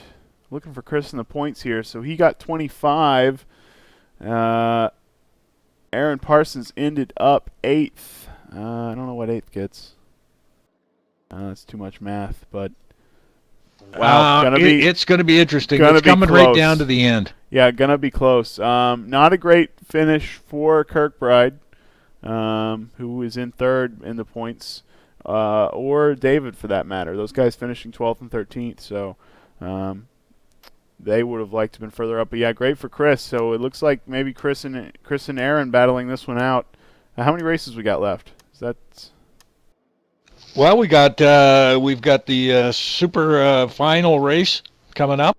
Looking for Chris in the points here. So he got 25. Aaron Parsons ended up 8th. I don't know what 8th gets. That's too much math, but. Wow, it's going to be interesting. It's coming right down to the end. Yeah, gonna be close. Not a great finish for Kirkbride, who is in 3rd in the points, or David for that matter. Those guys finishing 12th and 13th, so they would have liked to have been further up. But yeah, great for Chris. So it looks like maybe Chris and Aaron battling this one out. How many races we got left? Is that? Well, we've got the super final race coming up,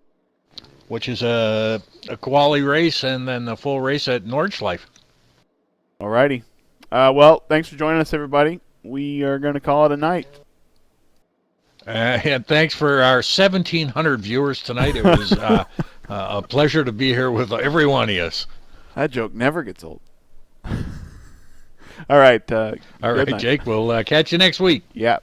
which is a quali race, and then the full race at Nordschleife. Alrighty. Well, thanks for joining us, everybody. We are going to call it a night. And thanks for our 1,700 viewers tonight. It was a pleasure to be here with every one of us. That joke never gets old. All right. All right, Jake. We'll catch you next week. Yeah.